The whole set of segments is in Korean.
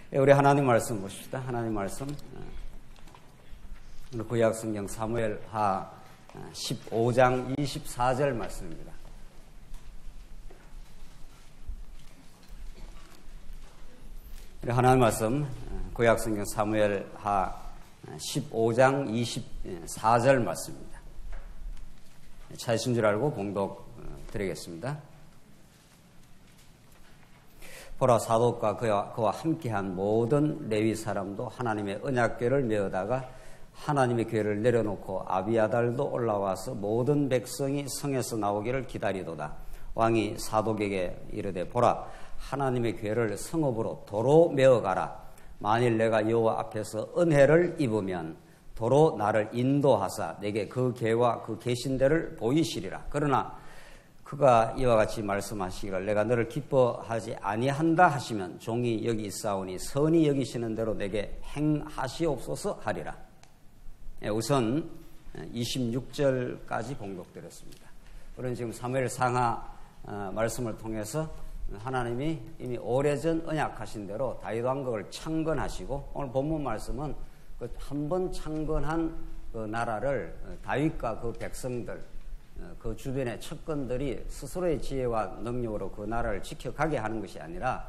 우리 하나님 말씀 보십시다. 하나님 말씀 오늘 구약 성경 사무엘하 15장 24절 말씀입니다. 우리 하나님 말씀 구약 성경 사무엘하 15장 24절 말씀입니다. 찾으신 줄 알고 봉독 드리겠습니다. 보라, 사독과 그와 함께한 모든 레위 사람도 하나님의 언약궤를 메어다가 하나님의 궤를 내려놓고 아비아달도 올라와서 모든 백성이 성에서 나오기를 기다리도다. 왕이 사독에게 이르되, 보라, 하나님의 궤를 성읍으로 도로 메어가라. 만일 내가 여호와 앞에서 은혜를 입으면 도로 나를 인도하사 내게 그 궤와 그 계신 데를 보이시리라. 그러나 그가 이와 같이 말씀하시기를, 내가 너를 기뻐하지 아니한다 하시면 종이 여기 있사오니 선히 여기시는 대로 내게 행하시옵소서 하리라. 우선 26절까지 봉독드렸습니다. 우리는 지금 사무엘 상하 말씀을 통해서 하나님이 이미 오래전 언약하신 대로 다윗 왕국을 창건하시고, 오늘 본문 말씀은 그 한 번 창건한 그 나라를 다윗과 그 백성들, 그 주변의 척건들이 스스로의 지혜와 능력으로 그 나라를 지켜가게 하는 것이 아니라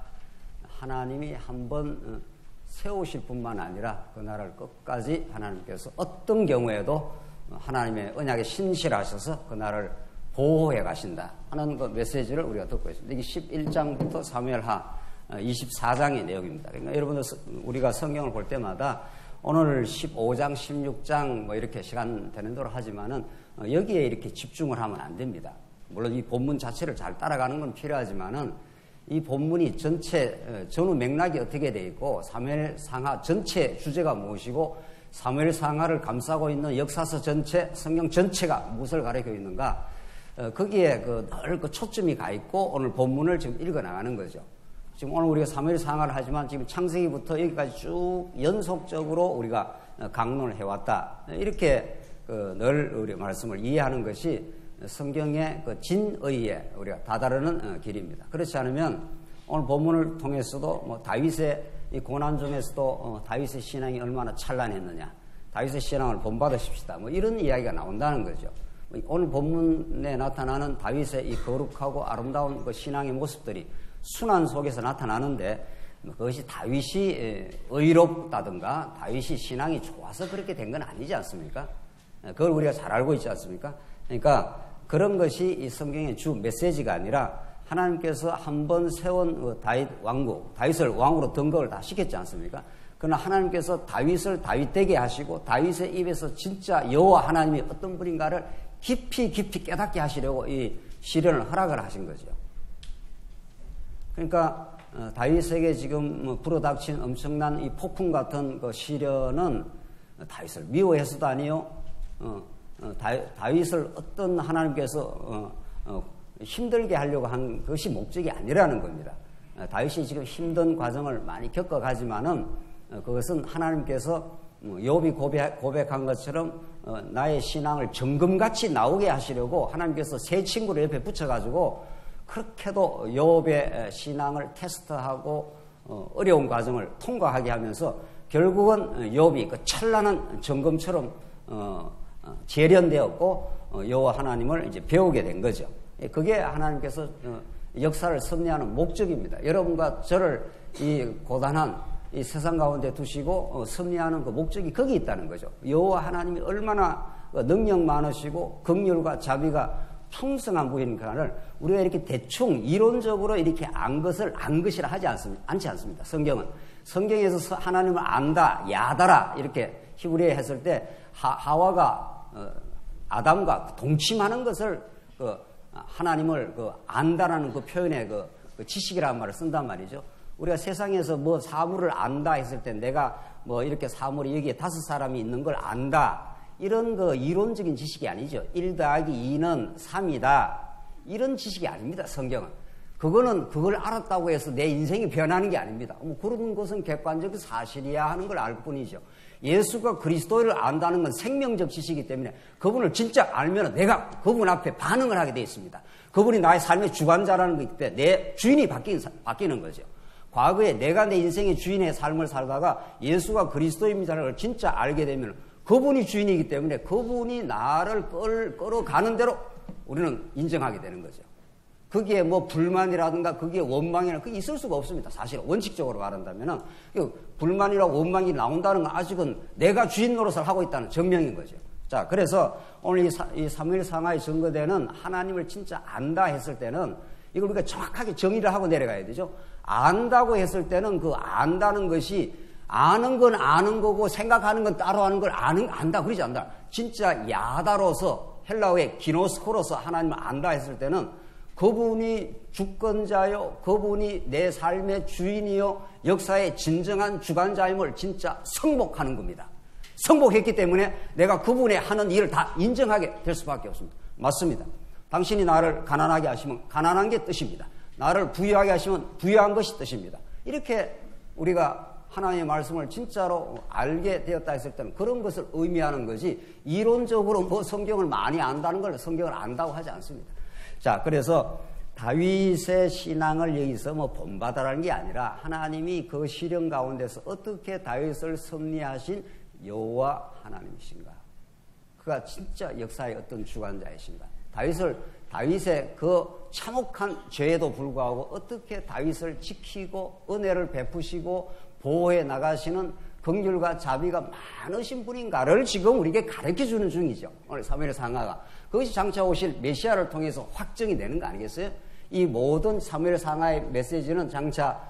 하나님이 한번 세우실 뿐만 아니라 그 나라를 끝까지 하나님께서 어떤 경우에도 하나님의 언약에 신실하셔서 그 나라를 보호해 가신다 하는 그 메시지를 우리가 듣고 있습니다. 이게 11장부터 사무엘하 24장의 내용입니다. 그러니까 여러분들 우리가 성경을 볼 때마다 오늘 15장, 16장 뭐 이렇게 시간 되는 대로 하지만은 여기에 이렇게 집중을 하면 안 됩니다. 물론 이 본문 자체를 잘 따라가는 건 필요하지만은 이 본문이 전체 전후 맥락이 어떻게 되어 있고 사무엘 상하 전체 주제가 무엇이고 사무엘 상하를 감싸고 있는 역사서 전체, 성경 전체가 무엇을 가리키고 있는가, 거기에 늘 초점이 가 있고 오늘 본문을 지금 읽어 나가는 거죠. 지금 오늘 우리가 사무엘 상하를 하지만 지금 창세기부터 여기까지 쭉 연속적으로 우리가 강론을 해왔다. 이렇게 늘 우리 말씀을 이해하는 것이 성경의 진의에 우리가 다다르는 길입니다. 그렇지 않으면 오늘 본문을 통해서도 뭐 다윗의 이 고난 중에서도 다윗의 신앙이 얼마나 찬란했느냐, 다윗의 신앙을 본받으십시다, 뭐 이런 이야기가 나온다는 거죠. 오늘 본문에 나타나는 다윗의 이 거룩하고 아름다운 그 신앙의 모습들이 순환 속에서 나타나는데, 그것이 다윗이 의롭다든가 다윗이 신앙이 좋아서 그렇게 된 건 아니지 않습니까? 그걸 우리가 잘 알고 있지 않습니까? 그러니까 그런 것이 이 성경의 주 메시지가 아니라 하나님께서 한번 세운 다윗 왕국, 다윗을 왕으로 등극을 다 시켰지 않습니까? 그러나 하나님께서 다윗을 다윗되게 하시고 다윗의 입에서 진짜 여호와 하나님이 어떤 분인가를 깊이 깨닫게 하시려고 이 시련을 허락을 하신 거죠. 그러니까 다윗에게 지금 불어닥친 엄청난 이 폭풍 같은 그 시련은 다윗을 미워해서도 아니요, 다윗을 어떤 하나님께서 힘들게 하려고 한 것이 목적이 아니라는 겁니다. 다윗이 지금 힘든 과정을 많이 겪어가지만은 그것은 하나님께서 욥이 고백한 것처럼 나의 신앙을 정금같이 나오게 하시려고 하나님께서 새 친구를 옆에 붙여가지고 그렇게도 욥의 신앙을 테스트하고 어려운 과정을 통과하게 하면서 결국은 욥이 그 찬란한 정금처럼 재련되었고 여호와 하나님을 이제 배우게 된 거죠. 그게 하나님께서 역사를 섭리하는 목적입니다. 여러분과 저를 이 고단한 이 세상 가운데 두시고 섭리하는 그 목적이 거기 있다는 거죠. 여호와 하나님이 얼마나 능력 많으시고 긍휼과 자비가 풍성한 분인가를 우리가 이렇게 대충 이론적으로 이렇게 안 것이라 하지 않습니다. 성경에서 하나님을 안다, 야다라 이렇게 히브리어 했을 때 하와가 아담과 동침하는 것을 하나님을 안다라는 그 표현의 그 지식이라는 말을 쓴단 말이죠. 우리가 세상에서 뭐 사물을 안다 했을 때 내가 뭐 이렇게 사물이 여기에 5사람이 있는 걸 안다, 이런 그 이론적인 지식이 아니죠. 1 더하기 2는 3이다. 이런 지식이 아닙니다, 성경은. 그걸 알았다고 해서 내 인생이 변하는 게 아닙니다. 그런 것은 객관적 사실이야 하는 걸 알 뿐이죠. 예수가 그리스도를 안다는 건 생명적 지식이기 때문에 그분을 진짜 알면 내가 그분 앞에 반응을 하게 되어 있습니다. 그분이 나의 삶의 주관자라는 거기 때문에 내 주인이 바뀌는 거죠. 과거에 내가 내 인생의 주인의 삶을 살다가 예수가 그리스도입니다라는 걸 진짜 알게 되면 그분이 주인이기 때문에 그분이 나를 끌어가는 대로 우리는 인정하게 되는 거죠. 거기에 뭐 불만이라든가 거기에 원망이나 그게 있을 수가 없습니다. 사실 원칙적으로 말한다면은 불만이나 원망이 나온다는 건 아직은 내가 주인 노릇을 하고 있다는 증명인 거죠. 자, 그래서 오늘 이 사무엘 상하에 증거되는 하나님을 진짜 안다 했을 때는 이걸 우리가 정확하게 정의를 하고 내려가야 되죠. 안다고 했을 때는 그 안다는 것이 아는 건 아는 거고 생각하는 건 따로 하는 걸 안다 그러지 않다. 진짜 야다로서 헬라어의 기노스코로서 하나님을 안다 했을 때는 그분이 주권자요, 그분이 내 삶의 주인이요, 역사의 진정한 주관자임을 진짜 성복하는 겁니다. 성복했기 때문에 내가 그분의 하는 일을 다 인정하게 될 수밖에 없습니다. 맞습니다. 당신이 나를 가난하게 하시면 가난한 게 뜻입니다. 나를 부유하게 하시면 부유한 것이 뜻입니다. 이렇게 우리가 하나님의 말씀을 진짜로 알게 되었다 했을 때는 그런 것을 의미하는 거지 이론적으로 뭐 성경을 많이 안다는 걸 성경을 안다고 하지 않습니다. 자, 그래서 다윗의 신앙을 여기서 뭐 본받아라는 게 아니라 하나님이 그 시련 가운데서 어떻게 다윗을 섭리하신 여호와 하나님이신가? 그가 진짜 역사의 어떤 주관자이신가? 다윗의 그 참혹한 죄에도 불구하고 어떻게 다윗을 지키고 은혜를 베푸시고 보호해 나가시는 긍휼과 자비가 많으신 분인가를 지금 우리에게 가르쳐주는 중이죠. 오늘 사무엘 상하가. 그것이 장차 오실 메시아를 통해서 확정이 되는 거 아니겠어요? 이 모든 사무엘 상하의 메시지는 장차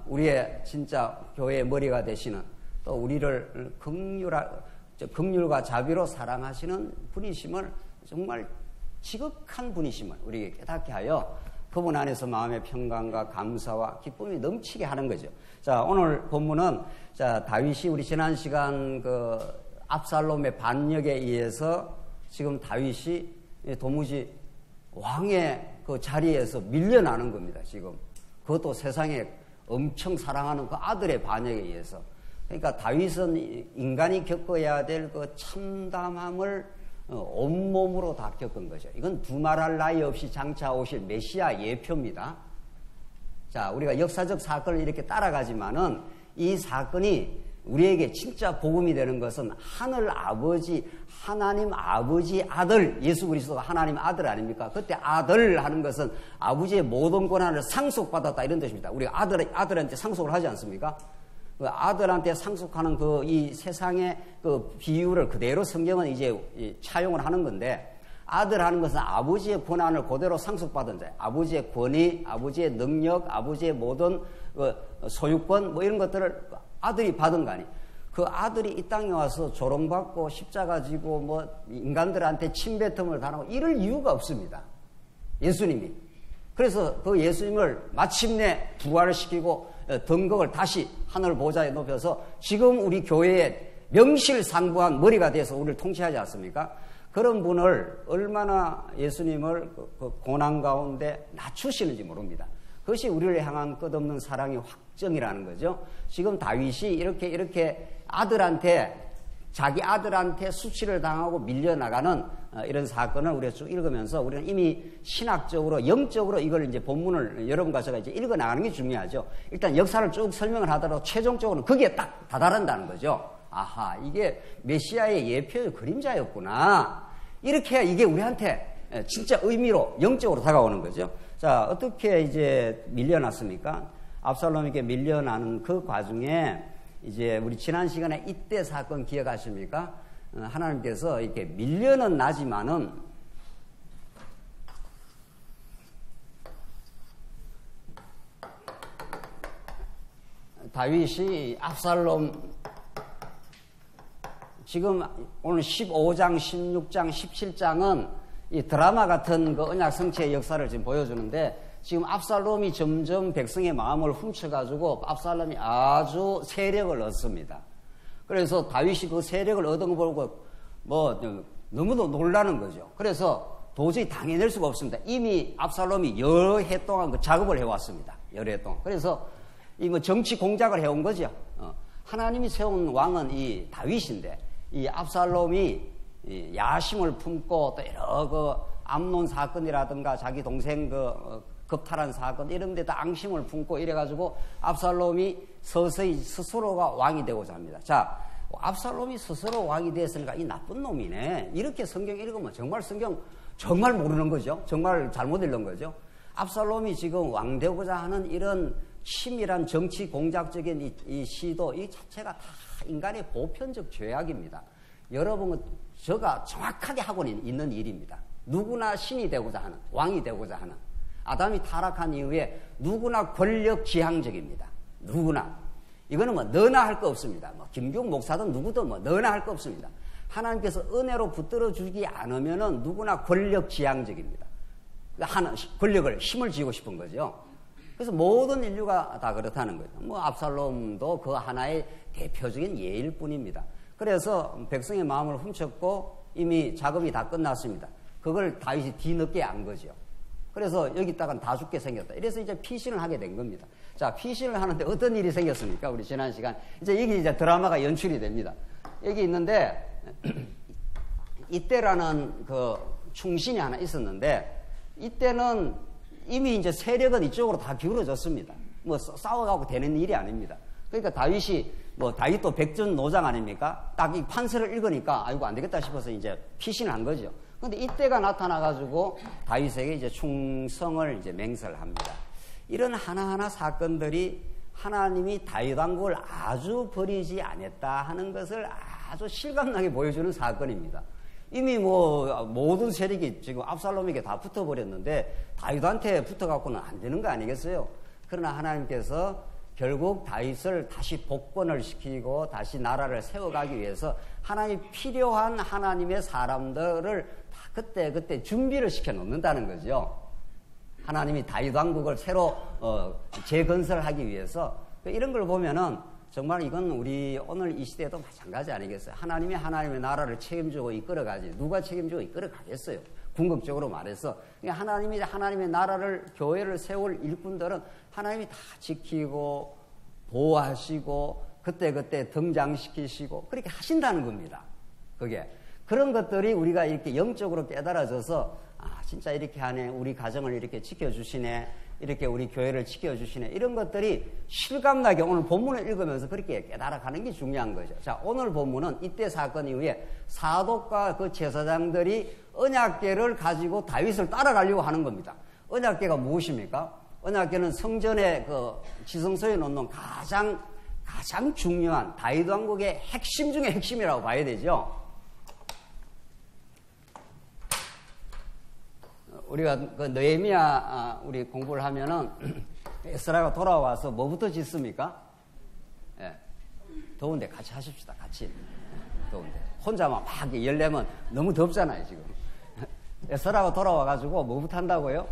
우리의 진짜 교회의 머리가 되시는 또 우리를 긍휼과 자비로 사랑하시는 분이심을 정말 지극한 분이심을 우리에게 깨닫게 하여 그분 안에서 마음의 평강과 감사와 기쁨이 넘치게 하는 거죠. 자, 오늘 본문은 자, 다윗이 우리 지난 시간 그 압살롬의 반역에 의해서 지금 다윗이 도무지 왕의 그 자리에서 밀려나는 겁니다. 지금 그것도 세상에 엄청 사랑하는 그 아들의 반역에 의해서. 그러니까 다윗은 인간이 겪어야 될 그 참담함을 온몸으로 다 겪은 거죠. 이건 두말할 나위 없이 장차 오실 메시아 예표입니다. 자, 우리가 역사적 사건을 이렇게 따라가지만은 이 사건이 우리에게 진짜 복음이 되는 것은 하늘 아버지, 하나님 아버지 아들, 예수 그리스도가 하나님 아들 아닙니까? 그때 아들 하는 것은 아버지의 모든 권한을 상속받았다 이런 뜻입니다. 우리가 아들한테 상속을 하지 않습니까? 그 아들한테 상속하는 그 이 세상의 그 비유를 그대로 성경은 이제 차용을 하는 건데 아들 하는 것은 아버지의 권한을 그대로 상속받은 자예요. 아버지의 권위, 아버지의 능력, 아버지의 모든 그 소유권 뭐 이런 것들을 아들이 받은 거 아니에요. 그 아들이 이 땅에 와서 조롱받고 십자가 지고 뭐 인간들한테 침뱉음을 당하고 이럴 이유가 없습니다. 예수님이. 그래서 그 예수님을 마침내 부활을 시키고 등극을 다시 하늘 보좌에 높여서 지금 우리 교회에 명실상부한 머리가 돼서 우리를 통치하지 않습니까? 그런 분을 얼마나 예수님을 그 고난 가운데 낮추시는지 모릅니다. 그것이 우리를 향한 끝없는 사랑의 확정이라는 거죠. 지금 다윗이 이렇게 자기 아들한테 수치를 당하고 밀려나가는 이런 사건을 우리가 쭉 읽으면서 우리는 이미 신학적으로, 영적으로 이걸 이제 본문을 여러분과 제가 이제 읽어 나가는 게 중요하죠. 일단 역사를 쭉 설명을 하더라도 최종적으로는 거기에 딱 다다른다는 거죠. 아하, 이게 메시아의 예표의 그림자였구나. 이렇게 해야 이게 우리한테 진짜 의미로, 영적으로 다가오는 거죠. 자, 어떻게 이제 밀려났습니까? 압살롬에게 밀려나는 그 과정에 이제 우리 지난 시간에 이때 사건 기억하십니까? 하나님께서 이렇게 밀려는 나지만은 다윗이 압살롬 지금 오늘 15장, 16장, 17장은 이 드라마 같은 그 언약 성취의 역사를 지금 보여주는데 지금 압살롬이 점점 백성의 마음을 훔쳐가지고 압살롬이 아주 세력을 얻습니다. 그래서 다윗이 그 세력을 얻은 거 보고 뭐 너무도 놀라는 거죠. 그래서 도저히 당해낼 수가 없습니다. 이미 압살롬이 여러 해 동안 그 작업을 해왔습니다. 여러 해 동안. 그래서 이 뭐 정치 공작을 해온 거죠. 하나님이 세운 왕은 이 다윗인데 이 압살롬이 야심을 품고 또 여러 그 암논 사건이라든가 자기 동생 그 겁탈한 사건 이런 데 다 앙심을 품고 이래가지고 압살롬이 서서히 스스로가 왕이 되고자 합니다. 자, 압살롬이 스스로 왕이 됐으니까 이 나쁜 놈이네. 이렇게 성경 읽으면 정말 성경 정말 모르는 거죠. 정말 잘못 읽는 거죠. 압살롬이 지금 왕 되고자 하는 이런 치밀한 정치 공작적인 이 시도 이 자체가 다 인간의 보편적 죄악입니다. 여러분은 저가 정확하게 하고 있는 일입니다. 누구나 신이 되고자 하는, 왕이 되고자 하는. 아담이 타락한 이후에 누구나 권력 지향적입니다. 누구나. 이거는 뭐 너나 할 거 없습니다. 뭐 김경 목사든 누구든 뭐 너나 할 거 없습니다. 하나님께서 은혜로 붙들어 주기 않으면은 누구나 권력 지향적입니다. 권력을 힘을 쥐고 싶은 거죠. 그래서 모든 인류가 다 그렇다는 거죠. 뭐 압살롬도 그 하나의 대표적인 예일 뿐입니다. 그래서 백성의 마음을 훔쳤고 이미 작업이 다 끝났습니다. 그걸 다윗이 뒤늦게 안 거죠. 그래서 여기다가 다 죽게 생겼다. 이래서 이제 피신을 하게 된 겁니다. 자, 피신을 하는데 어떤 일이 생겼습니까? 우리 지난 시간. 이제 여기 이제 드라마가 연출이 됩니다. 여기 있는데, 이때라는 그 충신이 하나 있었는데, 이때는 이미 이제 세력은 이쪽으로 다 기울어졌습니다. 뭐 싸워가고 되는 일이 아닙니다. 그러니까 다윗이 뭐 다윗도 백전노장 아닙니까? 딱 이 판서를 읽으니까 아이고 안 되겠다 싶어서 이제 피신을 한 거죠. 근데 이때가 나타나가지고 다윗에게 이제 충성을 이제 맹세를 합니다. 이런 하나하나 사건들이 하나님이 다윗 왕국을 아주 버리지 않았다 하는 것을 아주 실감나게 보여주는 사건입니다. 이미 뭐 모든 세력이 지금 압살롬에게 다 붙어버렸는데 다윗한테 붙어갖고는 안 되는 거 아니겠어요? 그러나 하나님께서 결국 다윗을 다시 복권을 시키고 다시 나라를 세워가기 위해서 하나님이 필요한 하나님의 사람들을 다 그때 준비를 시켜 놓는다는 거죠. 하나님이 다윗 왕국을 새로 재건설하기 위해서 이런 걸 보면은 정말 이건 우리 오늘 이 시대에도 마찬가지 아니겠어요? 하나님의 나라를 책임지고 이끌어가지 누가 책임지고 이끌어가겠어요? 궁극적으로 말해서 하나님의 나라를 교회를 세울 일꾼들은 하나님이 다 지키고 보호하시고 그때 등장시키시고 그렇게 하신다는 겁니다. 그게 그런 것들이 우리가 이렇게 영적으로 깨달아져서 아 진짜 이렇게 하네, 우리 가정을 이렇게 지켜주시네, 이렇게 우리 교회를 지켜주시네, 이런 것들이 실감나게 오늘 본문을 읽으면서 그렇게 깨달아가는 게 중요한 거죠. 자, 오늘 본문은 이때 사건 이후에 사독과 그 제사장들이 언약궤를 가지고 다윗을 따라가려고 하는 겁니다. 언약궤가 무엇입니까? 언약궤는 성전의 그 지성소에 놓는 가장 중요한 다윗 왕국의 핵심 중의 핵심이라고 봐야 되죠. 우리가 그 느헤미야 우리 공부를 하면은 에스라가 돌아와서 뭐부터 짓습니까? 예. 더운데 같이 하십시다. 같이. 더운데. 혼자만 막 열려면 너무 덥잖아요, 지금. 에스라가 돌아와가지고 뭐부터 한다고요?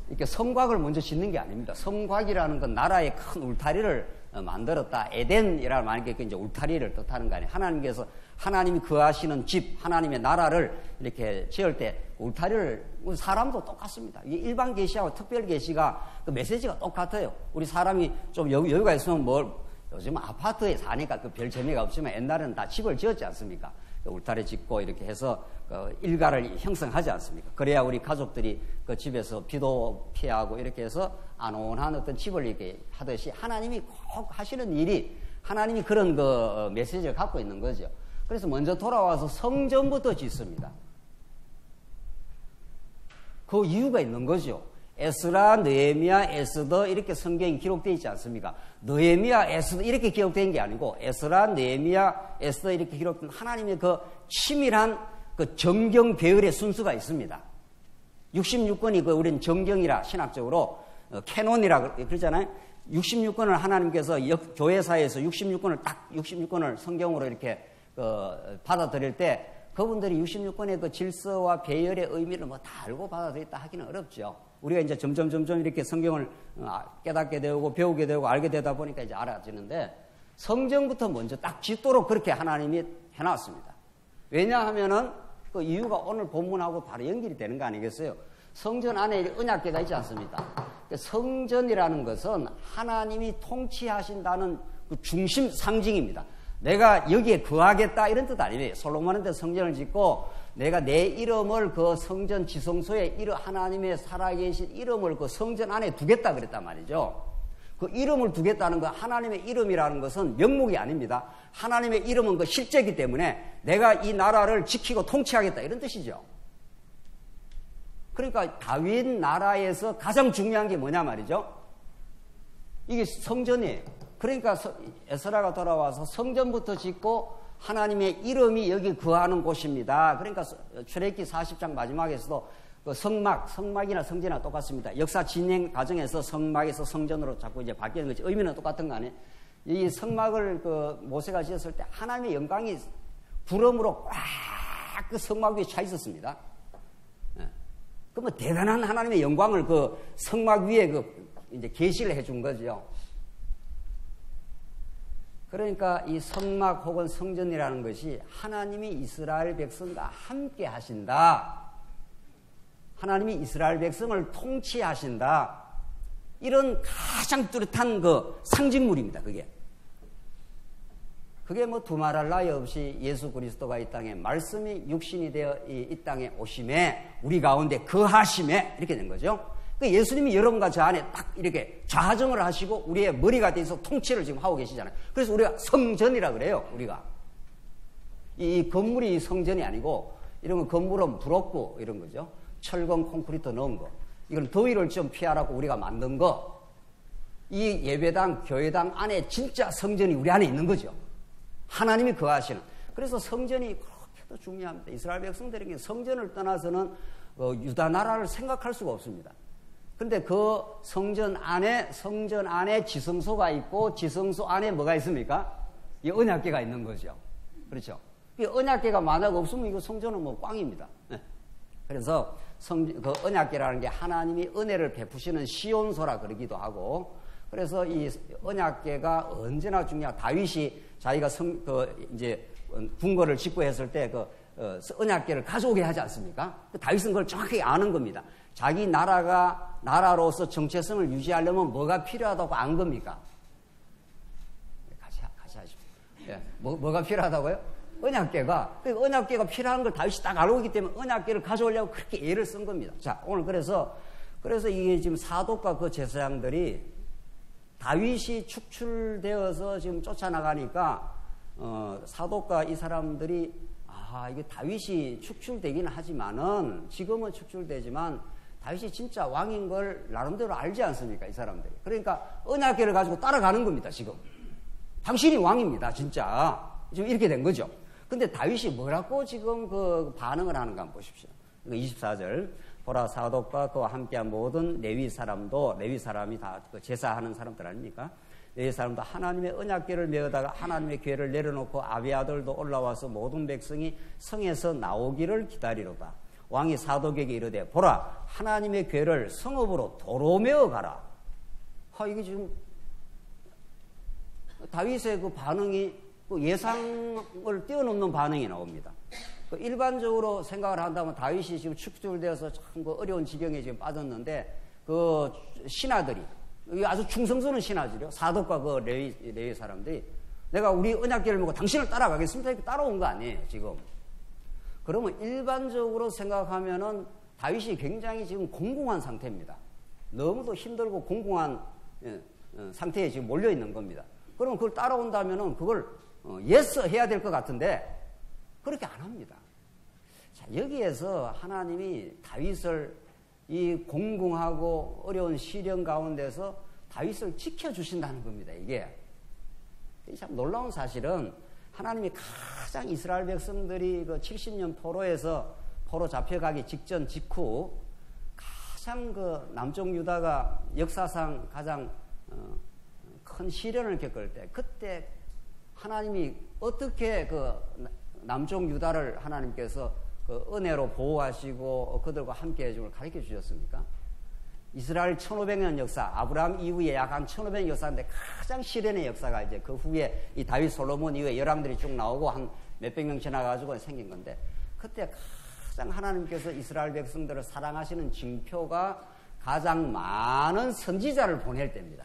이렇게 성곽을 먼저 짓는 게 아닙니다. 성곽이라는 건 나라의 큰 울타리를 만들었다. 에덴이라는 말이 이제 울타리를 뜻하는 거 아니에요. 하나님께서 하나님이 거하시는 집, 하나님의 나라를 이렇게 지을 때 울타리를, 사람도 똑같습니다. 이게 일반 계시하고 특별 계시가 그 메시지가 똑같아요. 우리 사람이 좀 여유가 있으면 요즘 아파트에 사니까 그 별 재미가 없지만 옛날에는 다 집을 지었지 않습니까? 울타리 짓고 이렇게 해서 일가를 형성하지 않습니까? 그래야 우리 가족들이 그 집에서 비도 피하고 이렇게 해서 안온한 어떤 집을 이렇게 하듯이 하나님이 꼭 하시는 일이 하나님이 그런 그 메시지를 갖고 있는 거죠. 그래서 먼저 돌아와서 성전부터 짓습니다. 그 이유가 있는 거죠. 에스라, 느헤미야, 에스더 이렇게 성경이 기록되어 있지 않습니까? 느헤미야, 에스더 이렇게 기록된 게 아니고 에스라, 느헤미야, 에스더 이렇게 기록된 하나님의 그 치밀한 그 정경 배열의 순서가 있습니다. 66권이 그 우리는 정경이라 신학적으로 캐논이라 그러잖아요. 66권을 하나님께서 교회사에서 66권을 성경으로 이렇게 받아들일 때 그분들이 66권의 그 질서와 배열의 의미를 뭐 다 알고 받아들였다 하기는 어렵죠. 우리가 이제 점점 이렇게 성경을 깨닫게 되고 배우게 되고 알게 되다 보니까 이제 알아지는데 성경부터 먼저 딱 짓도록 그렇게 하나님이 해놨습니다. 왜냐하면은 그 이유가 오늘 본문하고 바로 연결이 되는 거 아니겠어요? 성전 안에 언약궤가 있지 않습니까? 성전이라는 것은 하나님이 통치하신다는 그 중심 상징입니다. 내가 여기에 거하겠다 이런 뜻 아니에요. 솔로몬한테 성전을 짓고 내가 내 이름을 그 성전 지성소에 하나님의 살아계신 이름을 그 성전 안에 두겠다 그랬단 말이죠. 그 이름을 두겠다는 거, 하나님의 이름이라는 것은 명목이 아닙니다. 하나님의 이름은 그 실제이기 때문에 내가 이 나라를 지키고 통치하겠다 이런 뜻이죠. 그러니까 다윗 나라에서 가장 중요한 게 뭐냐 말이죠. 이게 성전이에요. 그러니까 에스라가 돌아와서 성전부터 짓고 하나님의 이름이 여기 거하는 곳입니다. 그러니까 출애굽기 40장 마지막에서도 그 성막이나 성전이나 똑같습니다. 역사 진행 과정에서 성막에서 성전으로 자꾸 이제 바뀌는 거지. 의미는 똑같은 거 아니에요? 이 성막을 그 모세가 지었을 때 하나님의 영광이 구름으로 꽉 그 성막 위에 차 있었습니다. 그러면 대단한 하나님의 영광을 그 성막 위에 그 이제 계시를 해준 거죠. 그러니까 이 성막 혹은 성전이라는 것이 하나님이 이스라엘 백성과 함께 하신다. 하나님이 이스라엘 백성을 통치하신다. 이런 가장 뚜렷한 그 상징물입니다. 그게 뭐 두말할 나위 없이 예수 그리스도가 이 땅에 말씀이 육신이 되어 이 땅에 오심에 우리 가운데 거하심에 이렇게 된 거죠. 그 예수님이 여러분과 저 안에 딱 이렇게 좌정을 하시고 우리의 머리가 돼서 통치를 지금 하고 계시잖아요. 그래서 우리가 성전이라 그래요. 우리가 이 건물이 성전이 아니고 이런 건 건물은 부럽고 이런 거죠. 철근 콘크리트 넣은 거, 이건 더위를 좀 피하라고 우리가 만든 거. 이 예배당 교회당 안에 진짜 성전이 우리 안에 있는 거죠. 하나님이 거하시는. 그래서 성전이 그렇게도 중요합니다. 이스라엘 백성들에게 성전을 떠나서는 유다 나라를 생각할 수가 없습니다. 근데 그 성전 안에 지성소가 있고 지성소 안에 뭐가 있습니까? 이 언약궤가 있는 거죠. 그렇죠? 이 언약궤가 만약 없으면 이거 성전은 뭐 꽝입니다. 네. 그래서 그 언약궤라는 게 하나님이 은혜를 베푸시는 시온소라 그러기도 하고, 그래서 이 언약궤가 언제나 중요하다. 다윗이 자기가 이제 궁궐을 짓고 했을 때 언약궤를 가져오게 하지 않습니까? 다윗은 그걸 정확하게 아는 겁니다. 자기 나라로서 정체성을 유지하려면 뭐가 필요하다고 안 겁니까? 같이 하십시오. 예, 뭐가 필요하다고요? 언약궤가 필요한 걸 다윗이 딱 알고 있기 때문에 언약궤를 가져오려고 그렇게 애를 쓴 겁니다. 자, 오늘 그래서 이게 지금 사독과 그 제사장들이 다윗이 축출되어서 지금 쫓아나가니까 사독과 이 사람들이 이게 다윗이 축출되기는 하지만은 지금은 축출되지만 다윗이 진짜 왕인 걸 나름대로 알지 않습니까? 이 사람들이. 그러니까 언약궤를 가지고 따라가는 겁니다. 지금 당신이 왕입니다. 진짜 지금 이렇게 된 거죠. 근데 다윗이 뭐라고 지금 그 반응을 하는가 한번 보십시오. 24절. 보라, 사독과 그와 함께한 모든 레위 사람이 다 그 제사하는 사람들 아닙니까? 레위 사람도 하나님의 언약궤를 메어다가 하나님의 궤를 내려놓고 아비아들도 올라와서 모든 백성이 성에서 나오기를 기다리로다. 왕이 사독에게 이르되, 보라, 하나님의 궤를 성읍으로 도로 메어 가라. 이게 지금 다윗의 그 반응이 그 예상을 뛰어넘는 반응이 나옵니다. 일반적으로 생각을 한다면 다윗이 지금 축출되어서 참 그 어려운 지경에 지금 빠졌는데 그 신하들이 아주 충성스러운 신하들이요. 사독과 그 레위 사람들이 내가 우리 언약궤를 먹고 당신을 따라가겠습니다. 이렇게 따라온 거 아니에요, 지금. 그러면 일반적으로 생각하면은 다윗이 굉장히 지금 공공한 상태입니다. 너무도 힘들고 공공한 상태에 지금 몰려 있는 겁니다. 그러면 그걸 따라온다면은 그걸 예스 해야 될 것 같은데 그렇게 안 합니다. 자, 여기에서 하나님이 다윗을 이 공공하고 어려운 시련 가운데서 다윗을 지켜주신다는 겁니다. 이게 참 놀라운 사실은 하나님이 가장 이스라엘 백성들이 그 70년 포로 잡혀가기 직후 가장 그 남쪽 유다가 역사상 가장 큰 시련을 겪을 때, 그때 하나님이 어떻게 그 남쪽 유다를 하나님께서 그 은혜로 보호하시고 그들과 함께 해줌을 가르쳐 주셨습니까? 이스라엘 1500년 역사, 아브라함 이후에 약 한 1500년 역사인데 가장 시련의 역사가 이제 그 후에 이 다윗 솔로몬 이후에 열왕들이 쭉 나오고 한 몇백 명 지나가지고 생긴 건데, 그때 가장 하나님께서 이스라엘 백성들을 사랑하시는 징표가 가장 많은 선지자를 보낼 때입니다.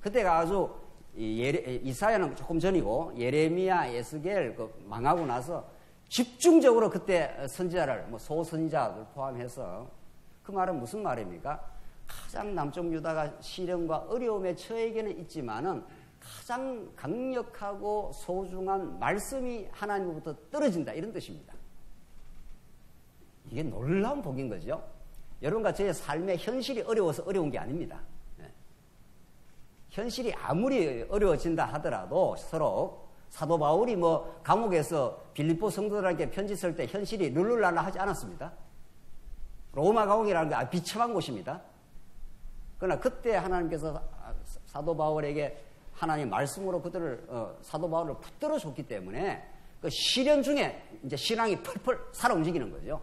그때가 아주 이사야는 조금 전이고 예레미야, 에스겔 망하고 나서 집중적으로 그때 선지자를 소선지자를 포함해서 그 말은 무슨 말입니까? 가장 남쪽 유다가 시련과 어려움에 처해게는 있지만은 가장 강력하고 소중한 말씀이 하나님으로부터 떨어진다 이런 뜻입니다. 이게 놀라운 복인 거죠. 여러분과 저의 삶의 현실이 어려워서 어려운 게 아닙니다. 현실이 아무리 어려워진다 하더라도 서로 사도 바울이 감옥에서 빌립보 성도들에게 편지 쓸 때 현실이 룰루랄라 하지 않았습니다. 로마 감옥이라는 게 비참한 곳입니다. 그러나 그때 하나님께서 사도 바울에게 하나님 말씀으로 그들을 사도 바울을 붙들어 줬기 때문에 그 시련 중에 이제 신앙이 펄펄 살아 움직이는 거죠.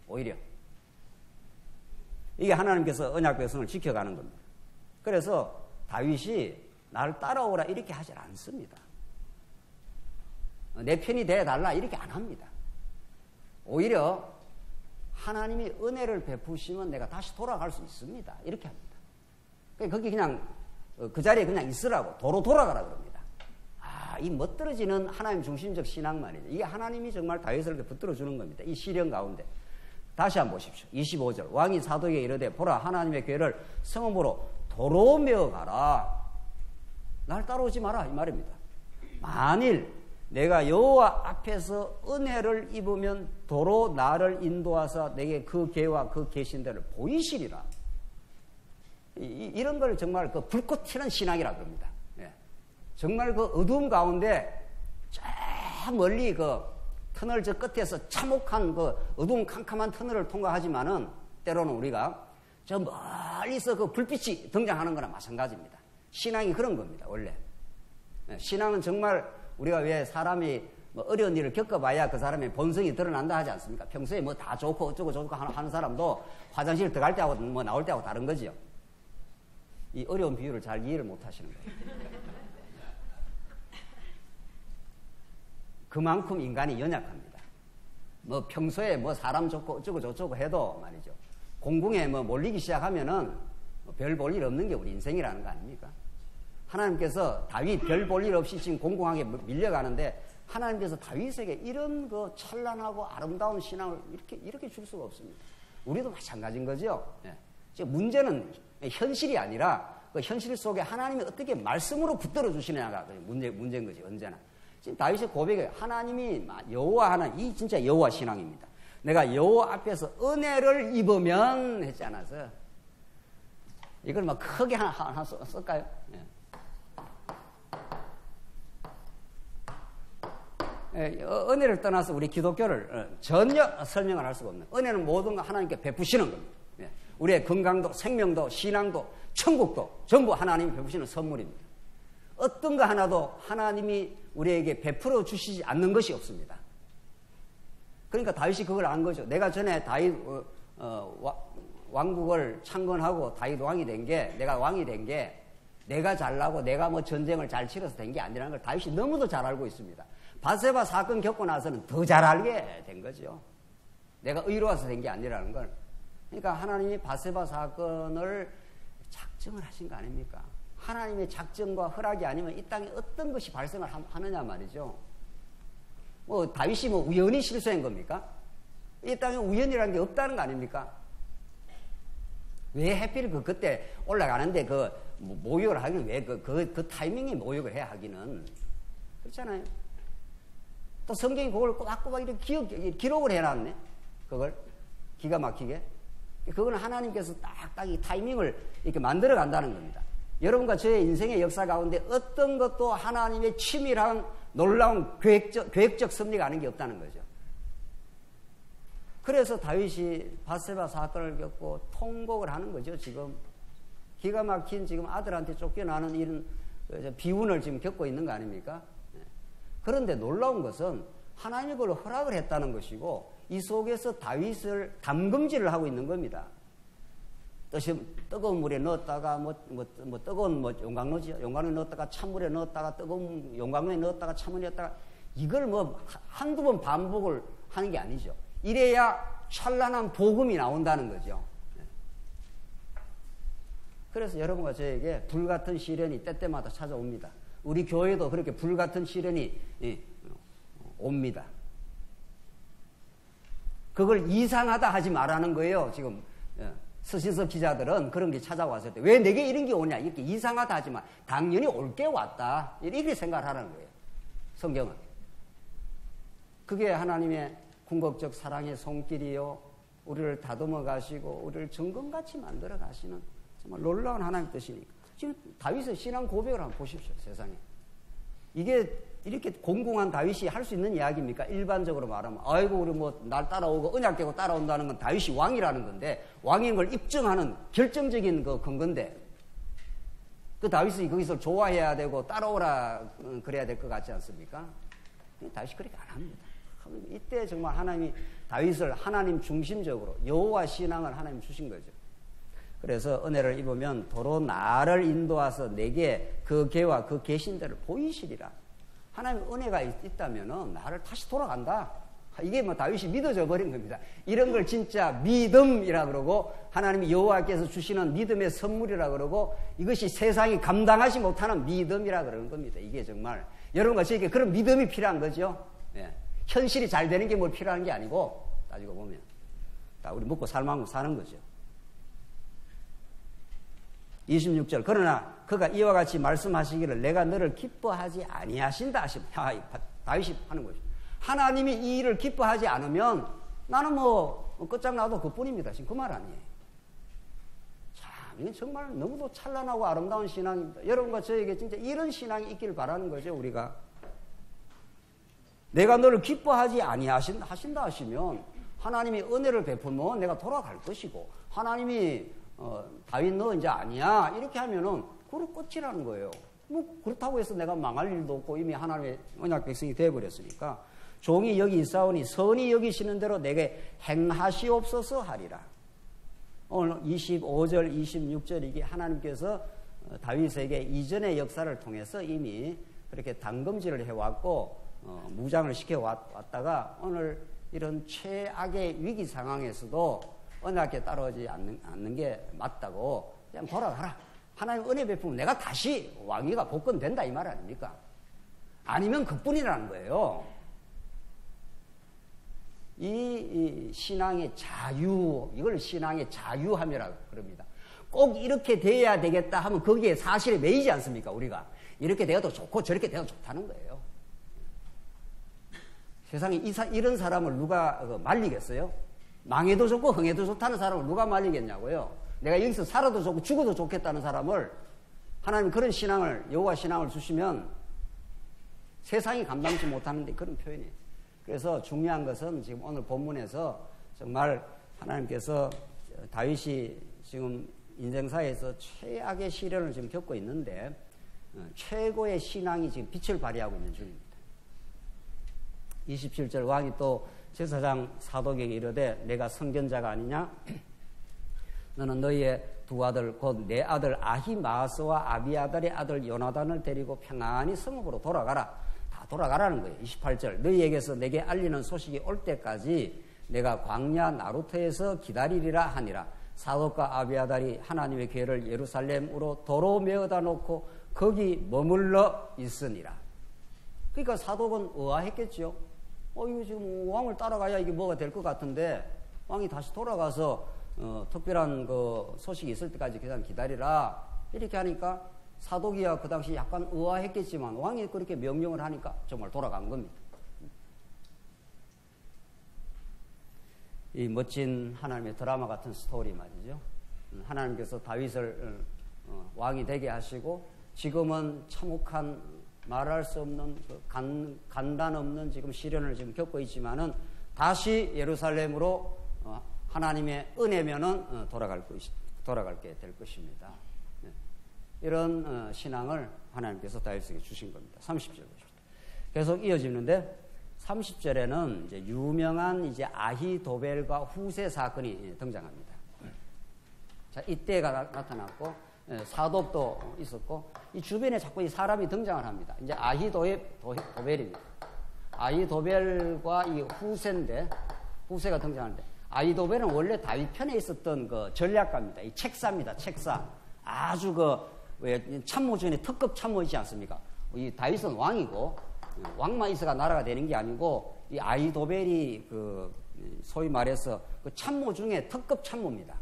오히려 이게 하나님께서 언약 백성을 지켜가는 겁니다. 그래서 다윗이 나를 따라오라 이렇게 하질 않습니다. 내 편이 돼달라 이렇게 안 합니다. 오히려 하나님이 은혜를 베푸시면 내가 다시 돌아갈 수 있습니다. 이렇게 합니다. 거기 그냥 그 자리에 그냥 있으라고 도로 돌아가라 그럽니다. 이 멋들어지는 하나님 중심적 신앙 말이죠. 이게 하나님이 정말 다윗을 붙들어 주는 겁니다. 이 시련 가운데. 다시 한번 보십시오. 25절 왕이 사도에게 이르되 보라 하나님의 교회를 성읍으로 도로 메어 가라. 날 따라오지 마라 이 말입니다. 만일 내가 여호와 앞에서 은혜를 입으면 도로 나를 인도하사 내게 그 계와 그 계신 데를 보이시리라. 이런 걸 정말 그 불꽃 튀는 신앙이라 그럽니다. 정말 그 어두움 가운데 저 멀리 그 터널 저 끝에서 참혹한 그 어두운 캄캄한 터널을 통과하지만은 때로는 우리가 저 멀리서 그 불빛이 등장하는 거나 마찬가지입니다. 신앙이 그런 겁니다. 원래 신앙은 정말 우리가 왜 사람이 어려운 일을 겪어봐야 그 사람의 본성이 드러난다 하지 않습니까? 평소에 다 좋고 어쩌고 저쩌고 하는 사람도 화장실 들어갈 때하고 나올 때하고 다른 거지요. 이 어려운 비유를 잘 이해를 못 하시는 거예요. 그만큼 인간이 연약합니다. 평소에 사람 좋고 어쩌고 저쩌고 해도 말이죠. 공궁에 몰리기 시작하면은 별 볼 일 없는 게 우리 인생이라는 거 아닙니까? 하나님께서 다윗 별 볼 일 없이 지금 공공하게 밀려가는데 하나님께서 다윗에게 이런 그 찬란하고 아름다운 신앙을 이렇게 줄 수가 없습니다. 우리도 마찬가지인 거죠. 지금 문제는 현실이 아니라 그 현실 속에 하나님이 어떻게 말씀으로 붙들어 주시느냐가 문제인 거지 언제나. 지금 다윗의 고백에 하나님이 여호와 하나 이 진짜 여호와 신앙입니다. 내가 여호와 앞에서 은혜를 입으면 했지 않아서 이걸 크게 하나 쓸까요? 은혜를 떠나서 우리 기독교를 전혀 설명을 할 수가 없는 은혜는 모든 거 하나님께 베푸시는 겁니다. 우리의 건강도 생명도 신앙도 천국도 전부 하나님이 베푸시는 선물입니다. 어떤 거 하나도 하나님이 우리에게 베풀어 주시지 않는 것이 없습니다. 그러니까 다윗이 그걸 안 거죠. 내가 전에 다윗 왕국을 창건하고 다윗 왕이 된 게 내가 왕이 된 게 내가 잘나고 내가 전쟁을 잘 치러서 된 게 아니라는 걸 다윗이 너무도 잘 알고 있습니다. 바세바 사건 겪고 나서는 더 잘 알게 된 거죠. 내가 의로워서 된 게 아니라는 걸. 그러니까 하나님이 바세바 사건을 작정을 하신 거 아닙니까? 하나님의 작정과 허락이 아니면 이 땅에 어떤 것이 발생을 하느냐 말이죠. 다윗이 우연히 실수한 겁니까? 이 땅에 우연이라는 게 없다는 거 아닙니까? 왜 하필 그때 올라가는데 모욕을 하기는 왜 그 타이밍에 모욕을 해야 하기는 그렇잖아요. 또 성경이 그걸 꼬박꼬박 이렇게 기록을 해놨네. 그걸 기가 막히게. 그거는 하나님께서 딱딱 이 타이밍을 이렇게 만들어 간다는 겁니다. 여러분과 저의 인생의 역사 가운데 어떤 것도 하나님의 치밀한 놀라운 계획적 섭리가 아닌 게 없다는 거죠. 그래서 다윗이 바세바 사건을 겪고 통곡을 하는 거죠. 지금 기가 막힌 지금 아들한테 쫓겨나는 이런 비운을 지금 겪고 있는 거 아닙니까? 그런데 놀라운 것은 하나님이 그걸 허락을 했다는 것이고 이 속에서 다윗을 담금질을 하고 있는 겁니다. 뜨거운 물에 넣었다가 뜨거운 용광로지요. 용광로에 넣었다가 찬물에 넣었다가 뜨거운 용광로에 넣었다가 찬물에 넣었다가 이걸 한두 번 반복을 하는 게 아니죠. 이래야 찬란한 복음이 나온다는 거죠. 그래서 여러분과 저에게 불같은 시련이 때때마다 찾아옵니다. 우리 교회도 그렇게 불같은 시련이 옵니다. 그걸 이상하다 하지 말라는 거예요. 지금 서신서 기자들은 그런 게 찾아왔을 때 왜 내게 이런 게 오냐 이렇게 이상하다 하지 마. 당연히 올 게 왔다 이렇게 생각하라는 거예요. 성경은. 그게 하나님의 궁극적 사랑의 손길이요. 우리를 다듬어 가시고 우리를 정금같이 만들어 가시는 정말 놀라운 하나님의 뜻이니까. 지금 다윗의 신앙 고백을 한번 보십시오. 세상에. 이게 이렇게 공공한 다윗이 할 수 있는 이야기입니까? 일반적으로 말하면 아이고 우리 뭐 날 따라오고 언약 깨고 따라온다는 건 다윗이 왕이라는 건데 왕인 걸 입증하는 결정적인 그 근거인데 그 다윗이 거기서 좋아해야 되고 따라오라 그래야 될 것 같지 않습니까? 다윗이 그렇게 안 합니다. 이때 정말 하나님이 다윗을 하나님 중심적으로 여호와 신앙을 하나님 주신 거죠. 그래서 은혜를 입으면 도로 나를 인도하서 내게 그 계와 그 계신대를 보이시리라. 하나님 은혜가 있다면은 나를 다시 돌아간다. 이게 뭐 다윗이 믿어져 버린 겁니다. 이런 걸 진짜 믿음이라 그러고 하나님이 여호와께서 주시는 믿음의 선물이라 그러고 이것이 세상이 감당하지 못하는 믿음이라 그러는 겁니다. 이게 정말 여러분과 저에게 그런 믿음이 필요한 거죠. 예. 현실이 잘 되는 게 뭘 필요한 게 아니고 따지고 보면 다 우리 먹고 살만큼 사는 거죠. 26절 그러나 그가 이와 같이 말씀하시기를 내가 너를 기뻐하지 아니하신다 하시면 다윗이 하는 거죠. 하나님이 이 일을 기뻐하지 않으면 나는 뭐 끝장나도 그뿐입니다. 지금 그 말 아니에요. 참 이건 정말 너무도 찬란하고 아름다운 신앙입니다. 여러분과 저에게 진짜 이런 신앙이 있기를 바라는 거죠. 우리가 내가 너를 기뻐하지 아니하신다 하시면 하나님이 은혜를 베풀면 내가 돌아갈 것이고 하나님이 다윗 너 이제 아니야 이렇게 하면은 그걸 끝이라는 거예요. 뭐 그렇다고 해서 내가 망할 일도 없고 이미 하나님의 언약 백성이 되어버렸으니까 종이 여기 있사오니 선히 여기시는 대로 내게 행하시옵소서 하리라. 오늘 25절 26절 이게 하나님께서 다윗에게 이전의 역사를 통해서 이미 그렇게 단검질을 해왔고 무장을 시켜왔다가 오늘 이런 최악의 위기 상황에서도 언약에 따라오지 않는 게 맞다고 그냥 돌아가라. 하나님 은혜 베푸면 내가 다시 왕위가 복권된다 이 말 아닙니까? 아니면 그뿐이라는 거예요. 이 신앙의 자유, 이걸 신앙의 자유함이라고 그럽니다. 꼭 이렇게 돼야 되겠다 하면 거기에 사실에 매이지 않습니까? 우리가 이렇게 되어도 좋고 저렇게 되어도 좋다는 거예요. 세상에 이런 사람을 누가 말리겠어요? 망해도 좋고 흥해도 좋다는 사람을 누가 말리겠냐고요. 내가 여기서 살아도 좋고 죽어도 좋겠다는 사람을 하나님 그런 신앙을 여호와 신앙을 주시면 세상이 감당치 못하는데 그런 표현이에요. 그래서 중요한 것은 지금 오늘 본문에서 정말 하나님께서 다윗이 지금 인생사에서 최악의 시련을 지금 겪고 있는데 최고의 신앙이 지금 빛을 발휘하고 있는 중입니다. 27절 왕이 또 제사장 사독에게 이르되 내가 선견자가 아니냐? 너는 너희의 두 아들 곧 내 아들 아히마아스와 아비아달의 아들 요나단을 데리고 평안히 성읍으로 돌아가라. 다 돌아가라는 거예요. 28절 너희에게서 내게 알리는 소식이 올 때까지 내가 광야 나루터에서 기다리리라 하니라. 사독과 아비아달이 하나님의 궤를 예루살렘으로 도로 메어다 놓고 거기 머물러 있으니라. 그러니까 사독은 의아했겠죠. 이거 지금 왕을 따라가야 이게 뭐가 될 것 같은데 왕이 다시 돌아가서 특별한 그 소식이 있을 때까지 그냥 기다리라 이렇게 하니까 사독이야 그 당시 약간 의아했겠지만 왕이 그렇게 명령을 하니까 정말 돌아간 겁니다. 이 멋진 하나님의 드라마 같은 스토리 말이죠. 하나님께서 다윗을 왕이 되게 하시고 지금은 참혹한 말할 수 없는 간단 없는 지금 시련을 지금 겪고 있지만은 다시 예루살렘으로 하나님의 은혜면은 돌아가게 될 것입니다. 이런 신앙을 하나님께서 다윗에게 주신 겁니다. 30절 보십시오. 계속 이어지는데 30절에는 이제 유명한 이제 아히도벨과 후세 사건이 등장합니다. 자, 이때가 나타났고 사독도 있었고 이 주변에 자꾸 이 사람이 등장을 합니다. 이제 아히도벨입니다. 아히도벨과 이 후세가 등장하는데 아히도벨은 원래 다윗 편에 있었던 그 전략가입니다. 이 책사입니다. 책사. 아주 왜 참모 중에 특급 참모이지 않습니까? 이 다윗은 왕이고 왕만 있어가 나라가 되는 게 아니고 이 아히도벨이 소위 말해서 그 참모 중에 특급 참모입니다.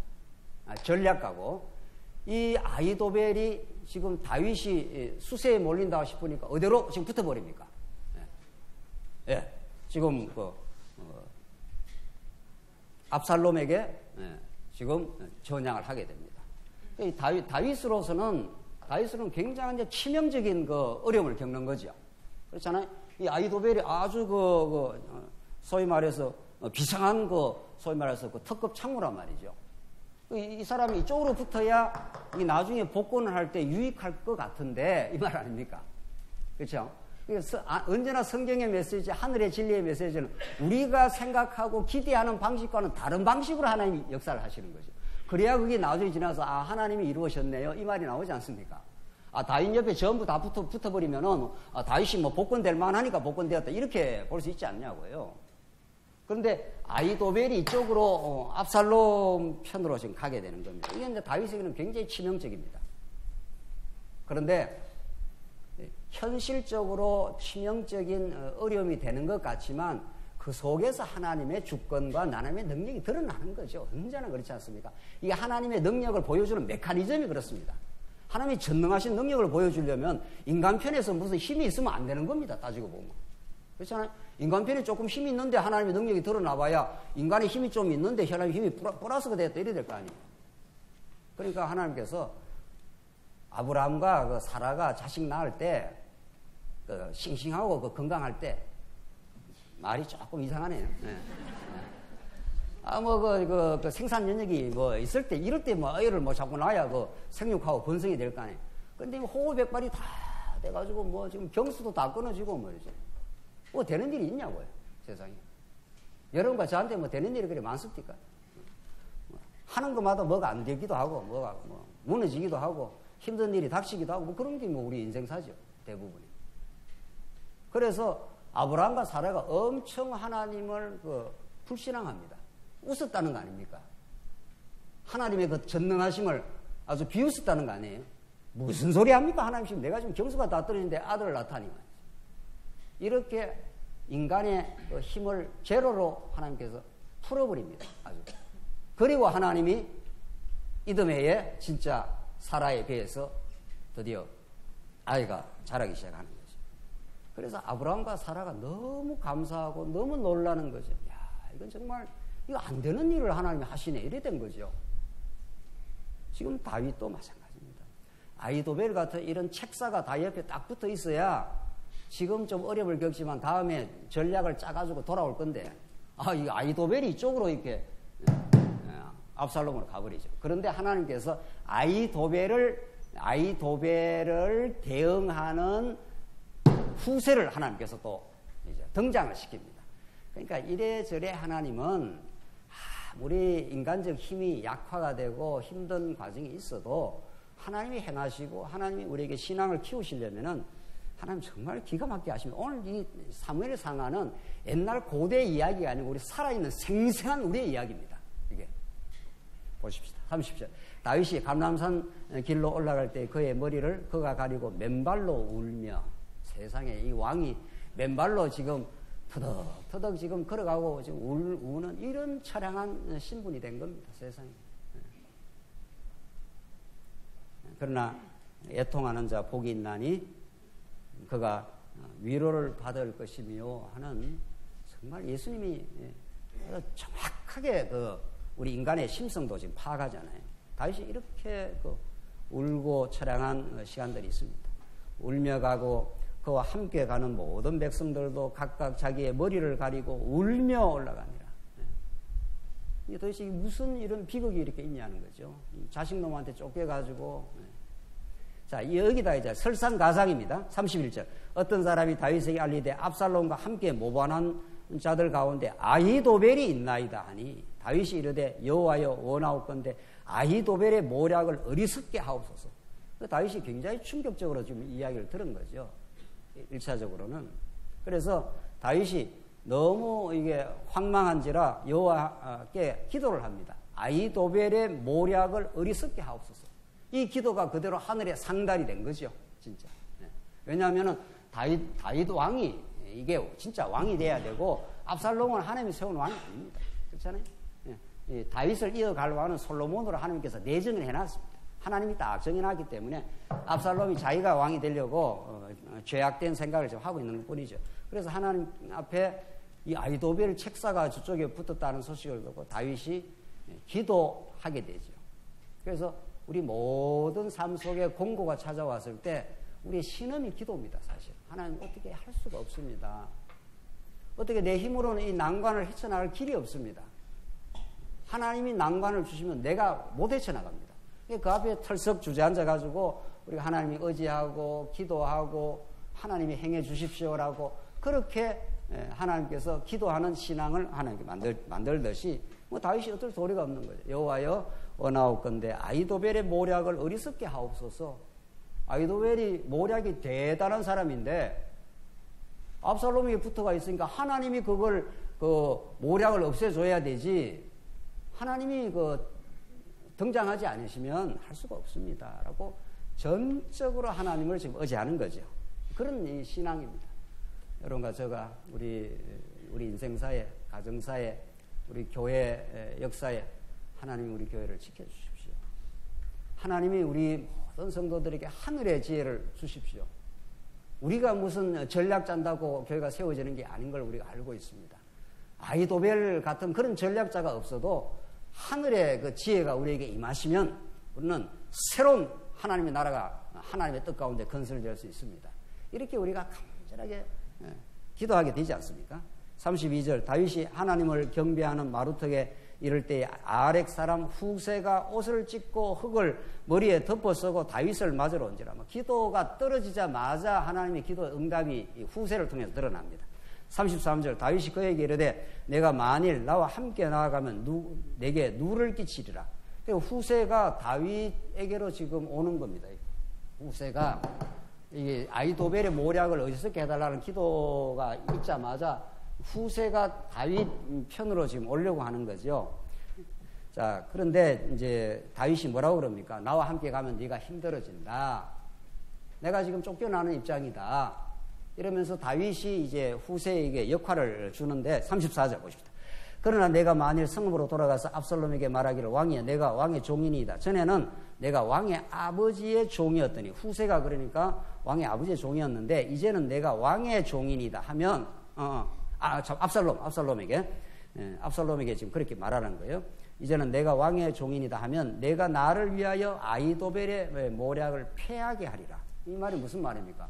전략가고 이 아히도벨이 지금 다윗이 수세에 몰린다 싶으니까 어디로 지금 붙어버립니까? 예. 지금 압살롬에게 지금 전향을 하게 됩니다. 다윗으로서는 굉장히 치명적인 어려움을 겪는 거죠. 그렇잖아요. 이 아히도벨이 아주 소위 말해서 비상한 소위 말해서 특급 참모란 말이죠. 이 사람이 이쪽으로 붙어야 이 나중에 복권을 할 때 유익할 것 같은데 이 말 아닙니까? 그렇죠? 그래서 언제나 성경의 메시지, 하늘의 진리의 메시지는 우리가 생각하고 기대하는 방식과는 다른 방식으로 하나님이 역사를 하시는 거죠. 그래야 그게 나중에 지나서 하나님이 이루어졌네요 이 말이 나오지 않습니까? 다윗 옆에 전부 다 붙어버리면은 다윗이 뭐 복권될 만하니까 복권되었다 이렇게 볼 수 있지 않냐고요. 그런데 아히도벨이 이쪽으로 압살롬 편으로 지금 가게 되는 겁니다. 이게 이제 다윗에게는 굉장히 치명적입니다. 그런데 현실적으로 치명적인 어려움이 되는 것 같지만 그 속에서 하나님의 주권과 하나님의 능력이 드러나는 거죠. 언제나 그렇지 않습니까? 이게 하나님의 능력을 보여주는 메커니즘이 그렇습니다. 하나님이 전능하신 능력을 보여주려면 인간 편에서 무슨 힘이 있으면 안 되는 겁니다. 따지고 보면. 그렇잖아요. 인간 편에 조금 힘이 있는데 하나님의 능력이 드러나봐야 인간의 힘이 좀 있는데 하나님의 힘이 플러스가 되었다 이래야 될 거 아니에요. 그러니까 하나님께서 아브라함과 사라가 자식 낳을 때 싱싱하고 건강할 때 말이 조금 이상하네요. 네. 생산 연력이 있을 때, 이럴 때 애를 자꾸 낳아야 생육하고 번성이 될 거 아니에요. 근데 호흡백발이 다 돼가지고 지금 경수도 다 끊어지고 말이죠. 되는 일이 있냐고요, 세상에. 여러분과 저한테 되는 일이 그래 많습니까? 하는 것마다 뭐가 안 되기도 하고, 뭐가 무너지기도 하고, 힘든 일이 닥치기도 하고, 그런 게 우리 인생사죠, 대부분이. 그래서 아브라함과 사라가 엄청 하나님을 불신앙합니다. 웃었다는 거 아닙니까? 하나님의 전능하심을 아주 비웃었다는 거 아니에요? 무슨 소리 합니까? 하나님 지금 내가 지금 경수가 다 떨어지는데 아들을 낳다니. 이렇게 인간의 힘을 제로로 하나님께서 풀어버립니다. 아주. 그리고 하나님이 이듬해에 진짜 사라에 비해서 드디어 아이가 자라기 시작하는 거죠. 그래서 아브라함과 사라가 너무 감사하고 너무 놀라는 거죠. 야, 이건 정말 이거 안 되는 일을 하나님이 하시네 이래 된 거죠. 지금 다윗도 마찬가지입니다. 아히도벨 같은 이런 책사가 다윗 옆에 딱 붙어 있어야 지금 좀 어려움을 겪지만 다음에 전략을 짜가지고 돌아올 건데 이 아히도벨이 이쪽으로 이렇게 압살롬으로 가버리죠. 그런데 하나님께서 아히도벨을 대응하는 후세를 하나님께서 또 이제 등장을 시킵니다. 그러니까 이래저래 하나님은 우리 인간적 힘이 약화가 되고 힘든 과정이 있어도 하나님이 행하시고 하나님이 우리에게 신앙을 키우시려면은 하나님 정말 기가 막히게 하십니다. 오늘 이 사무엘 상하는 옛날 고대 이야기가 아니고 우리 살아있는 생생한 우리의 이야기입니다. 이게 보십시다. 30절. 다윗이 감람산 길로 올라갈 때 그의 머리를 그가 가리고 맨발로 울며 세상에 이 왕이 맨발로 지금 터덕터덕 지금 걸어가고 지금 우는 이런 처량한 신분이 된 겁니다. 세상에. 그러나 애통하는 자 복이 있나니 그가 위로를 받을 것이며 하는 정말 예수님이 정확하게 우리 인간의 심성도 지금 파악하잖아요. 다윗이 이렇게 울고 처량한 시간들이 있습니다. 울며 가고 그와 함께 가는 모든 백성들도 각각 자기의 머리를 가리고 울며 올라가니라. 도대체 무슨 이런 비극이 이렇게 있냐는 거죠. 자식놈한테 쫓겨가지고. 자, 여기다 이제 설상가상입니다. 31절. 어떤 사람이 다윗에게 알리되 압살롬과 함께 모반한 자들 가운데 아히도벨이 있나이다 하니 다윗이 이르되 여호와여 원하옵건대 아히도벨의 모략을 어리석게 하옵소서. 다윗이 굉장히 충격적으로 지금 이야기를 들은 거죠. 1차적으로는. 그래서 다윗이 너무 이게 황망한지라 여호와께 기도를 합니다. 아히도벨의 모략을 어리석게 하옵소서. 이 기도가 그대로 하늘에 상달이 된 거죠. 진짜. 왜냐하면 다윗 왕이 이게 진짜 왕이 돼야 되고 압살롬은 하나님이 세운 왕이 아닙니다. 그렇잖아요. 예. 다윗을 이어갈 왕은 솔로몬으로 하나님께서 내정을 해놨습니다. 하나님이 딱 정해놨기 때문에 압살롬이 자기가 왕이 되려고 죄악된 생각을 지금 하고 있는 뿐이죠. 그래서 하나님 앞에 이 아히도벨 책사가 저쪽에 붙었다는 소식을 듣고 다윗이 기도하게 되죠. 그래서 우리 모든 삶 속에 공고가 찾아왔을 때 우리의 신음이 기도입니다. 사실 하나님 어떻게 할 수가 없습니다. 어떻게 내 힘으로는 이 난관을 헤쳐나갈 길이 없습니다. 하나님이 난관을 주시면 내가 못 헤쳐나갑니다. 그 앞에 털썩 주저앉아가지고 우리가 하나님이 의지하고 기도하고 하나님이 행해 주십시오라고 그렇게 하나님께서 기도하는 신앙을 하나님께 만들듯이 뭐 다윗이 어쩔 도리가 없는 거죠. 여호와여 원하옵건대 아히도벨의 모략을 어리석게 하옵소서. 아히도벨이 모략이 대단한 사람인데 압살롬이 붙어가 있으니까 하나님이 그걸 모략을 없애줘야 되지. 하나님이 등장하지 않으시면 할 수가 없습니다. 라고 전적으로 하나님을 지금 의지하는 거죠. 그런 이 신앙입니다. 여러분과 제가 우리 인생사에, 가정사에, 우리 교회 역사에 하나님이 우리 교회를 지켜주십시오. 하나님이 우리 모든 성도들에게 하늘의 지혜를 주십시오. 우리가 무슨 전략 짠다고 교회가 세워지는 게 아닌 걸 우리가 알고 있습니다. 아히도벨 같은 그런 전략자가 없어도 하늘의 그 지혜가 우리에게 임하시면 우리는 새로운 하나님의 나라가 하나님의 뜻 가운데 건설될 수 있습니다. 이렇게 우리가 간절하게 기도하게 되지 않습니까? 32절 다윗이 하나님을 경배하는 마루턱에 이를 때에 아렉 사람 후세가 옷을 찢고 흙을 머리에 덮어 쓰고 다윗을 맞으러 온지라. 기도가 떨어지자마자 하나님의 기도 응답이 후세를 통해서 드러납니다. 33절 다윗이 그에게 이르되 내가 만일 나와 함께 나아가면 내게 누를 끼치리라. 후세가 다윗에게로 지금 오는 겁니다. 후세가 이게 아히도벨의 모략을 어리석게 해달라는 기도가 있자마자 후세가 다윗 편으로 지금 오려고 하는 거죠. 자, 그런데 이제 다윗이 뭐라고 그럽니까? 나와 함께 가면 네가 힘들어진다. 내가 지금 쫓겨나는 입장이다. 이러면서 다윗이 이제 후세에게 역할을 주는데 34절 보십시다. 그러나 내가 만일 성읍으로 돌아가서 압살롬에게 말하기를 왕이여 내가 왕의 종이니이다. 전에는 내가 왕의 아버지의 종이었더니 후세가 그러니까 왕의 아버지의 종이었는데 이제는 내가 왕의 종이니이다 하면 압살롬에게 지금 그렇게 말하는 거예요. 이제는 내가 왕의 종이니다 하면 내가 나를 위하여 아히도벨의 모략을 패하게 하리라. 이 말이 무슨 말입니까?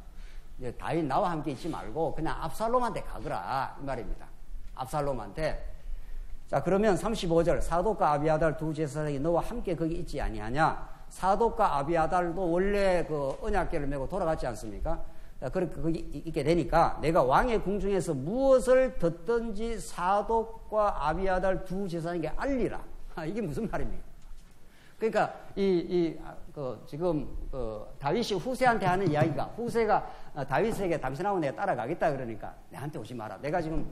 다윗 나와 함께 있지 말고 그냥 압살롬한테 가거라 이 말입니다. 압살롬한테. 자, 그러면 35절 사독과 아비아달 두 제사장이 너와 함께 거기 있지 아니하냐? 사독과 아비아달도 원래 그 언약궤를 메고 돌아갔지 않습니까? 그렇게 거기 있게 되니까 내가 왕의 궁중에서 무엇을 듣든지 사독과 아비아달 두 제사장에게 알리라. 이게 무슨 말입니까? 그러니까 지금 다윗이 후세한테 하는 이야기가 후세가 다윗에게 당신하고 내가 따라가겠다 그러니까 내한테 오지 마라. 내가 지금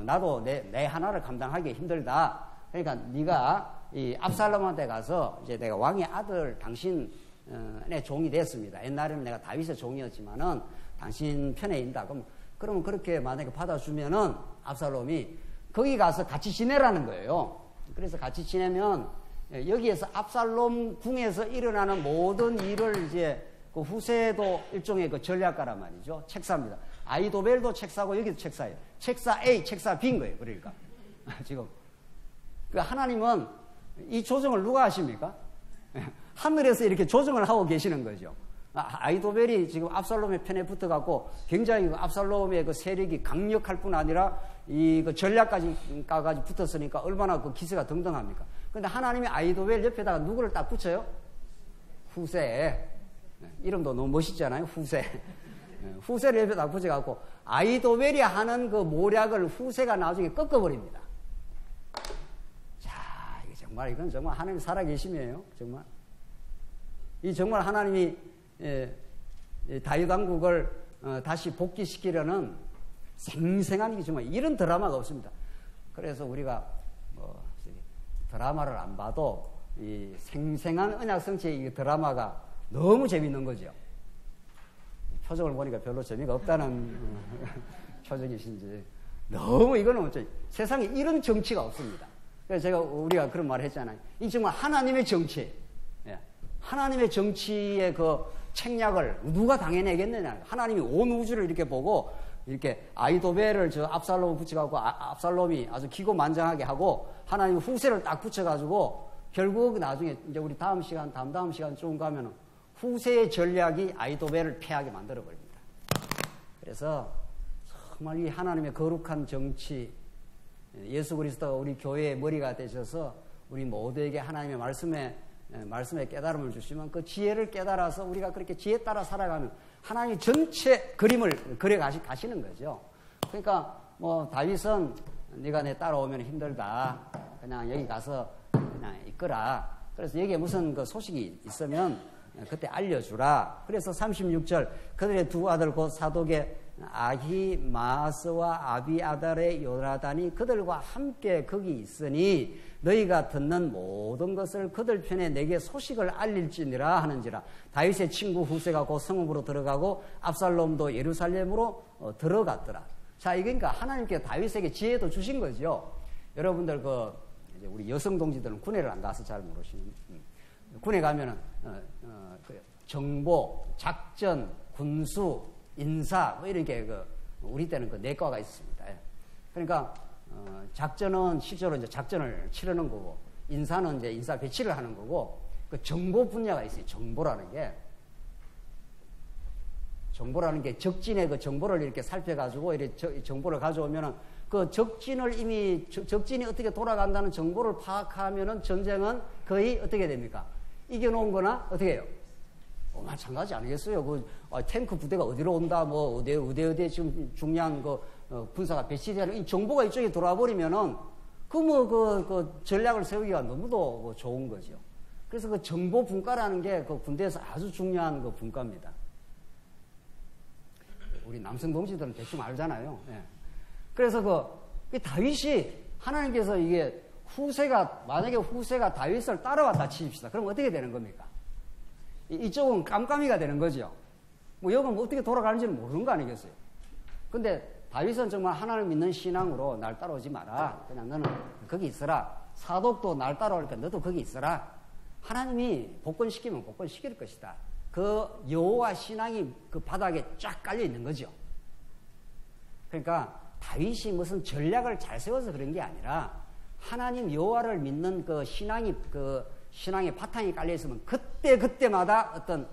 나도 내 하나를 감당하기 힘들다. 그러니까 네가 이 압살롬한테 가서 이제 내가 왕의 아들 당신의 종이 됐습니다. 옛날에는 내가 다윗의 종이었지만은 당신 편에 있다. 그러면 그렇게 만약에 받아주면은 압살롬이 거기 가서 같이 지내라는 거예요. 그래서 같이 지내면 여기에서 압살롬 궁에서 일어나는 모든 일을 이제 그 후세도 일종의 그 전략가란 말이죠. 책사입니다. 아히도벨도 책사고 여기도 책사예요. 책사 A, 책사 B인 거예요. 그러니까 지금 하나님은 이 조정을 누가 하십니까? 하늘에서 이렇게 조정을 하고 계시는 거죠. 아히도벨이 지금 압살롬의 편에 붙어갖고 굉장히 압살롬의 그 세력이 강력할 뿐 아니라 그 전략까지 까가지고 붙었으니까 얼마나 그 기세가 등등합니까? 근데 하나님이 아히도벨 옆에다가 누구를 딱 붙여요? 후세. 이름도 너무 멋있잖아요. 후세. 후세를 옆에다가 붙여갖고 아히도벨이 하는 그 모략을 후세가 나중에 꺾어버립니다. 자, 이건 정말 하나님 살아계심이에요. 정말. 이 정말 하나님이 다윗 왕국을 다시 복귀시키려는 생생한 게 정말 이런 드라마가 없습니다. 그래서 우리가 드라마를 안 봐도 이 생생한 언약 성취의 이 드라마가 너무 재밌는 거죠. 표정을 보니까 별로 재미가 없다는 표정이신지. 너무 이거는 어쩌 세상에 이런 정치가 없습니다. 그래서 우리가 그런 말을 했잖아요. 이 정말 하나님의 정치. 예. 하나님의 정치의 그 책략을 누가 당해내겠느냐. 하나님이 온 우주를 이렇게 보고 이렇게 아이도벨을 저 압살롬 붙여가지고 압살롬이 아주 기고만장하게 하고 하나님 후세를 딱 붙여가지고 결국 나중에 이제 우리 다음 시간 좀 가면은 후세의 전략이 아이도벨을 패하게 만들어버립니다. 그래서 정말 이 하나님의 거룩한 정치, 예수 그리스도가 우리 교회의 머리가 되셔서 우리 모두에게 하나님의 말씀에 깨달음을 주시면 그 지혜를 깨달아서 우리가 그렇게 지혜 따라 살아가면 하나님이 전체 그림을 그려 가시는 거죠. 그러니까 뭐 다윗은 네가 내 따라오면 힘들다. 그냥 여기 가서 그냥 있거라. 그래서 여기에 무슨 그 소식이 있으면 그때 알려주라. 그래서 36절 그들의 두 아들 곧 사독의 아히마스와 아비아달의 요나단이 그들과 함께 거기 있으니 너희가 듣는 모든 것을 그들 편에 내게 소식을 알릴지니라 하는지라. 다윗의 친구 후세가 곧 성읍으로 들어가고 압살롬도 예루살렘으로 들어갔더라. 자, 그러니까 하나님께 다윗에게 지혜도 주신 거죠. 여러분들 이제 우리 여성 동지들은 군에를 안 가서 잘 모르시는 군에 가면은 정보, 작전, 군수, 인사 뭐 이렇게 우리 때는 그 내과가 있습니다. 그러니까 작전은 실제로 이제 작전을 치르는 거고 인사는 이제 인사 배치를 하는 거고 그 정보 분야가 있어요. 정보라는 게 적진의 그 정보를 이렇게 살펴가지고 이렇게 정보를 가져오면은 그 적진이 어떻게 돌아간다는 정보를 파악하면은 전쟁은 거의 어떻게 됩니까? 이겨놓은 거나 어떻게 해요? 마찬가지 아니겠어요? 탱크 부대가 어디로 온다, 뭐, 어디에 지금 중요한 군사가 배치되는 이 정보가 이쪽에 돌아와 버리면은 그 전략을 세우기가 너무도 좋은 거죠. 그래서 그 정보 분과라는 게 그 군대에서 아주 중요한 그 분과입니다. 우리 남성 동지들은 대충 알잖아요. 예. 그래서 다윗이 하나님께서 이게 만약에 후세가 다윗을 따라왔다 치십시다. 그럼 어떻게 되는 겁니까? 이쪽은 깜깜이가 되는 거죠. 뭐 여기는 어떻게 돌아가는지는 모르는 거 아니겠어요? 근데 다윗은 정말 하나님 믿는 신앙으로 날 따라오지 마라. 그냥 너는 거기 있어라. 사독도 날 따라오니까 너도 거기 있어라. 하나님이 복권시키면 복권시킬 것이다. 그 여호와 신앙이 그 바닥에 쫙 깔려 있는 거죠. 그러니까 다윗이 무슨 전략을 잘 세워서 그런 게 아니라 하나님 여호와를 믿는 그 신앙의 바탕이 깔려 있으면 그때마다 어떤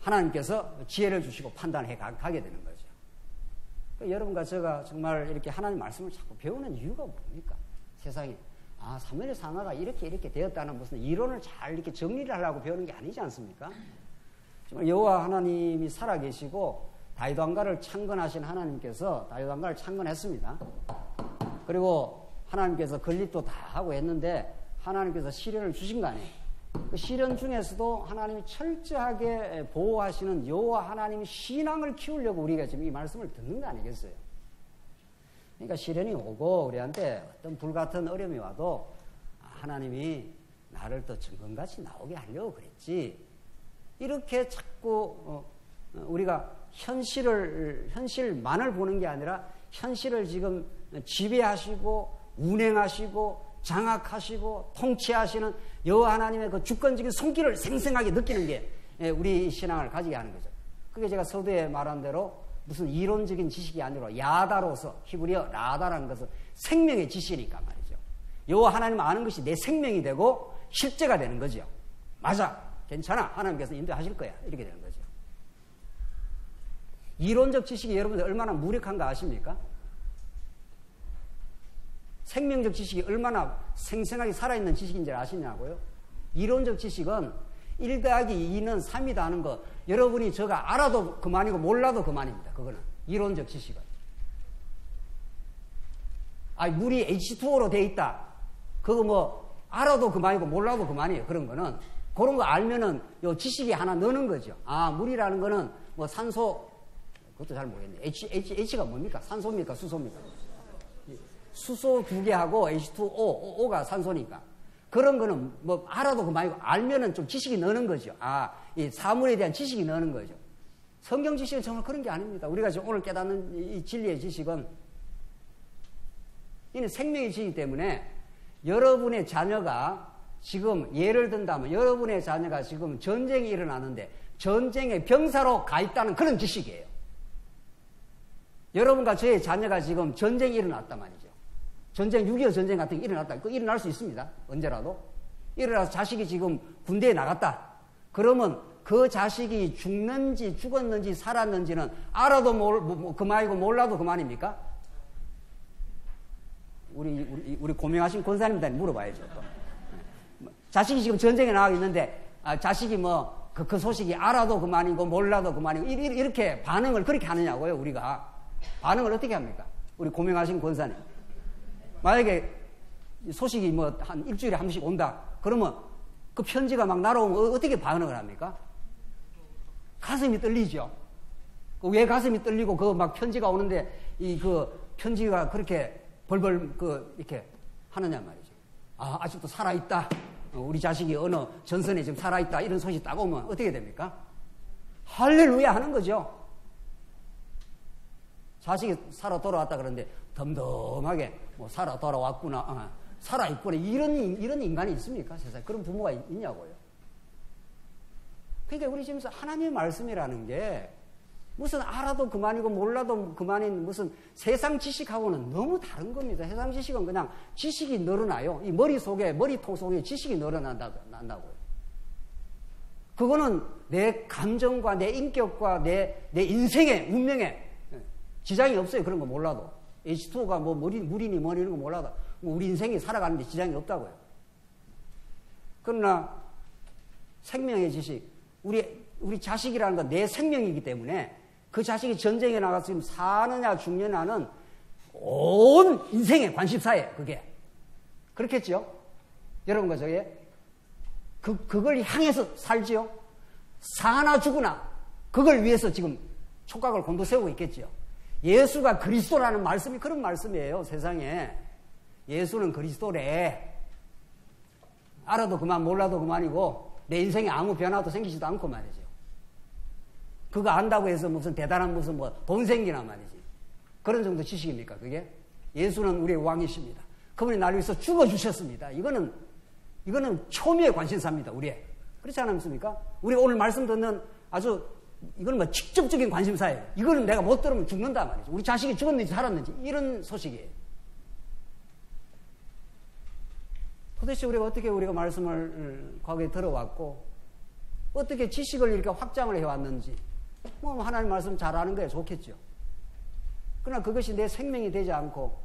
하나님께서 지혜를 주시고 판단해 가게 되는 거죠. 그러니까 여러분과 제가 정말 이렇게 하나님 말씀을 자꾸 배우는 이유가 뭡니까? 세상에 사무엘 상하가 이렇게 되었다는 무슨 이론을 잘 이렇게 정리를 하려고 배우는 게 아니지 않습니까? 정말 여호와 하나님이 살아계시고 다윗 왕가를 창건하신 하나님께서 다윗 왕가를 창건했습니다. 그리고 하나님께서 건립도 다 하고 했는데 하나님께서 시련을 주신 거 아니에요. 그 시련 중에서도 하나님이 철저하게 보호하시는 여호와 하나님의 신앙을 키우려고 우리가 지금 이 말씀을 듣는 거 아니겠어요? 그러니까 시련이 오고 우리한테 어떤 불같은 어려움이 와도 하나님이 나를 또 증거같이 나오게 하려고 그랬지. 이렇게 자꾸 우리가 현실만을 보는 게 아니라 현실을 지금 지배하시고 운행하시고 장악하시고 통치하시는 여호와 하나님의 그 주권적인 손길을 생생하게 느끼는 게 우리 신앙을 가지게 하는 거죠. 그게 제가 서두에 말한 대로 무슨 이론적인 지식이 아니라 야다로서 히브리어 라다라는 것은 생명의 지식이니까 말이죠. 여호와 하나님 아는 것이 내 생명이 되고 실제가 되는 거죠. 맞아, 괜찮아, 하나님께서 인도하실 거야, 이렇게 되는 거죠. 이론적 지식이 여러분들 얼마나 무력한가 아십니까? 생명적 지식이 얼마나 생생하게 살아있는 지식인지 아시냐고요? 이론적 지식은 1 더하기 2는 3이다 하는 거 여러분이 저가 알아도 그만이고 몰라도 그만입니다. 그거는 이론적 지식은. 물이 H2O로 돼 있다. 그거 뭐 알아도 그만이고 몰라도 그만이에요. 그런 거는. 그런 거 알면은 요 지식이 하나 넣는 거죠. 물이라는 거는 뭐 산소, 그것도 잘 모르겠네. H가 뭡니까? 산소입니까? 수소입니까? 수소 2개하고 H2O, O가 산소니까. 그런 거는 뭐 알아도 그만이고 알면은 좀 지식이 넣는 거죠. 이 사물에 대한 지식이 넣는 거죠. 성경 지식은 정말 그런 게 아닙니다. 우리가 지금 오늘 깨닫는 이 진리의 지식은 이는 생명의 지식이기 때문에 여러분의 자녀가 지금 예를 든다면 여러분의 자녀가 지금 전쟁이 일어나는데 전쟁의 병사로 가 있다는 그런 지식이에요. 여러분과 저의 자녀가 지금 전쟁이 일어났단 말이죠. 전쟁, 6.25 전쟁 같은 게 일어났다. 그거 일어날 수 있습니다. 언제라도. 일어나서 자식이 지금 군대에 나갔다. 그러면 그 자식이 죽는지 죽었는지 살았는지는 알아도 그만이고 몰라도 그만입니까? 우리 고명하신 권사님한테 물어봐야죠. 또. 자식이 지금 전쟁에 나가 있는데 자식이 그 소식이 알아도 그만이고 몰라도 그만이고 이렇게 반응을 그렇게 하느냐고요. 우리가 반응을 어떻게 합니까? 우리 고명하신 권사님. 만약에 소식이 한 일주일에 한 번씩 온다. 그러면 그 편지가 막 날아오면 어떻게 반응을 합니까? 가슴이 떨리죠. 왜 가슴이 떨리고 그 막 편지가 오는데 그 편지가 그렇게 벌벌 이렇게 하느냐 말이죠. 아직도 살아있다. 우리 자식이 어느 전선에 지금 살아있다. 이런 소식 딱 오면 어떻게 됩니까? 할렐루야 하는 거죠. 자식이 살아 돌아왔다 그러는데 덤덤하게 살아 돌아왔구나. 살아있구나. 이런 인간이 있습니까? 세상에. 그런 부모가 있냐고요. 그러니까 우리 지금 하나님의 말씀이라는 게 무슨 알아도 그만이고 몰라도 그만인 무슨 세상 지식하고는 너무 다른 겁니다. 세상 지식은 그냥 지식이 늘어나요. 이 머리통 속에 지식이 늘어난다고요. 그거는 내 감정과 내 인격과 내 인생의 운명에 지장이 없어요. 그런 거 몰라도. H2O가 물이니 뭐니 이런 거 몰라도 우리 인생이 살아가는데 지장이 없다고요. 그러나 생명의 지식, 우리 자식이라는 건 내 생명이기 때문에 그 자식이 전쟁에 나가서 지금 사느냐 죽느냐는 온 인생의 관심사예요. 그게. 그렇겠죠? 여러분과 저게 그걸 향해서 살지요. 사나 죽으나 그걸 위해서 지금 촉각을 곤두세우고 있겠죠. 예수가 그리스도라는 말씀이 그런 말씀이에요. 세상에. 예수는 그리스도래. 알아도 그만 몰라도 그만이고 내 인생에 아무 변화도 생기지도 않고 말이죠. 그거 안다고 해서 무슨 대단한 무슨 돈 생기나 말이지. 그런 정도 지식입니까 그게? 예수는 우리의 왕이십니다. 그분이 나를 위해서 죽어주셨습니다. 이거는 초미의 관심사입니다. 우리의. 그렇지 않습니까? 우리 오늘 말씀 듣는 아주 이건 직접적인 관심사예요. 이거는 내가 못 들으면 죽는다 말이죠. 우리 자식이 죽었는지 살았는지 이런 소식이에요. 도대체 우리가 말씀을 과거에 들어왔고 어떻게 지식을 이렇게 확장을 해왔는지 하나님 말씀 잘 아는 거야 좋겠죠. 그러나 그것이 내 생명이 되지 않고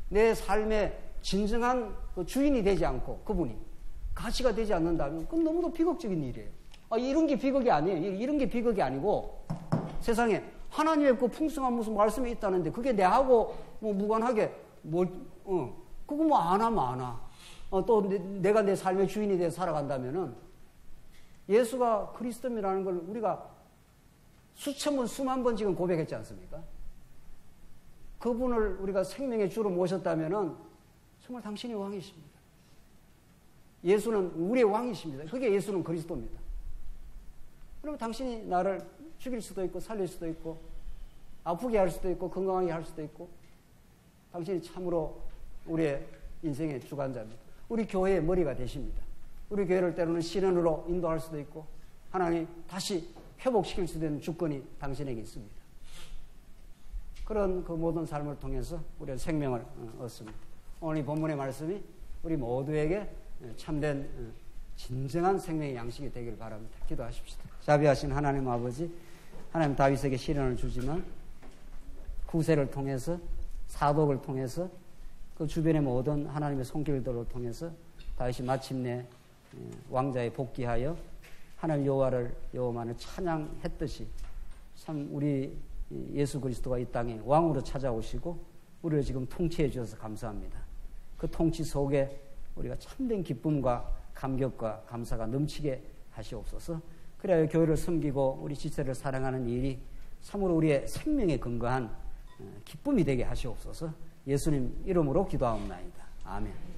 내 삶의 진정한 그 주인이 되지 않고 그분이 가치가 되지 않는다면 그건 너무도 비극적인 일이에요. 이런 게 비극이 아니에요. 이런 게 비극이 아니고 세상에 하나님의 그 풍성한 무슨 말씀이 있다는데 그게 내하고 무관하게 그거 안 하면 안 하. 또 내가 내 삶의 주인이 돼서 살아간다면은 예수가 그리스도라는 걸 우리가 수천 번, 수만 번 지금 고백했지 않습니까? 그분을 우리가 생명의 주로 모셨다면은 정말 당신이 왕이십니다. 예수는 우리의 왕이십니다. 그게 예수는 그리스도입니다. 그러면 당신이 나를 죽일 수도 있고 살릴 수도 있고 아프게 할 수도 있고 건강하게 할 수도 있고 당신이 참으로 우리의 인생의 주관자입니다. 우리 교회의 머리가 되십니다. 우리 교회를 때로는 시련으로 인도할 수도 있고 하나님 다시 회복시킬 수 있는 주권이 당신에게 있습니다. 그런 그 모든 삶을 통해서 우리는 생명을 얻습니다. 오늘 이 본문의 말씀이 우리 모두에게 참된 진정한 생명의 양식이 되기를 바랍니다. 기도하십시다. 자비하신 하나님 아버지, 하나님 다윗에게 시련을 주지만 구세를 통해서 사독을 통해서 그 주변의 모든 하나님의 손길들을 통해서 다윗이 마침내 왕자에 복귀하여 하나님 여호와를 여호와만을 찬양했듯이 참 우리 예수 그리스도가 이 땅에 왕으로 찾아오시고 우리를 지금 통치해 주셔서 감사합니다. 그 통치 속에 우리가 참된 기쁨과 감격과 감사가 넘치게 하시옵소서. 그래야 교회를 섬기고 우리 지체를 사랑하는 일이 참으로 우리의 생명에 근거한 기쁨이 되게 하시옵소서. 예수님 이름으로 기도하옵나이다. 아멘.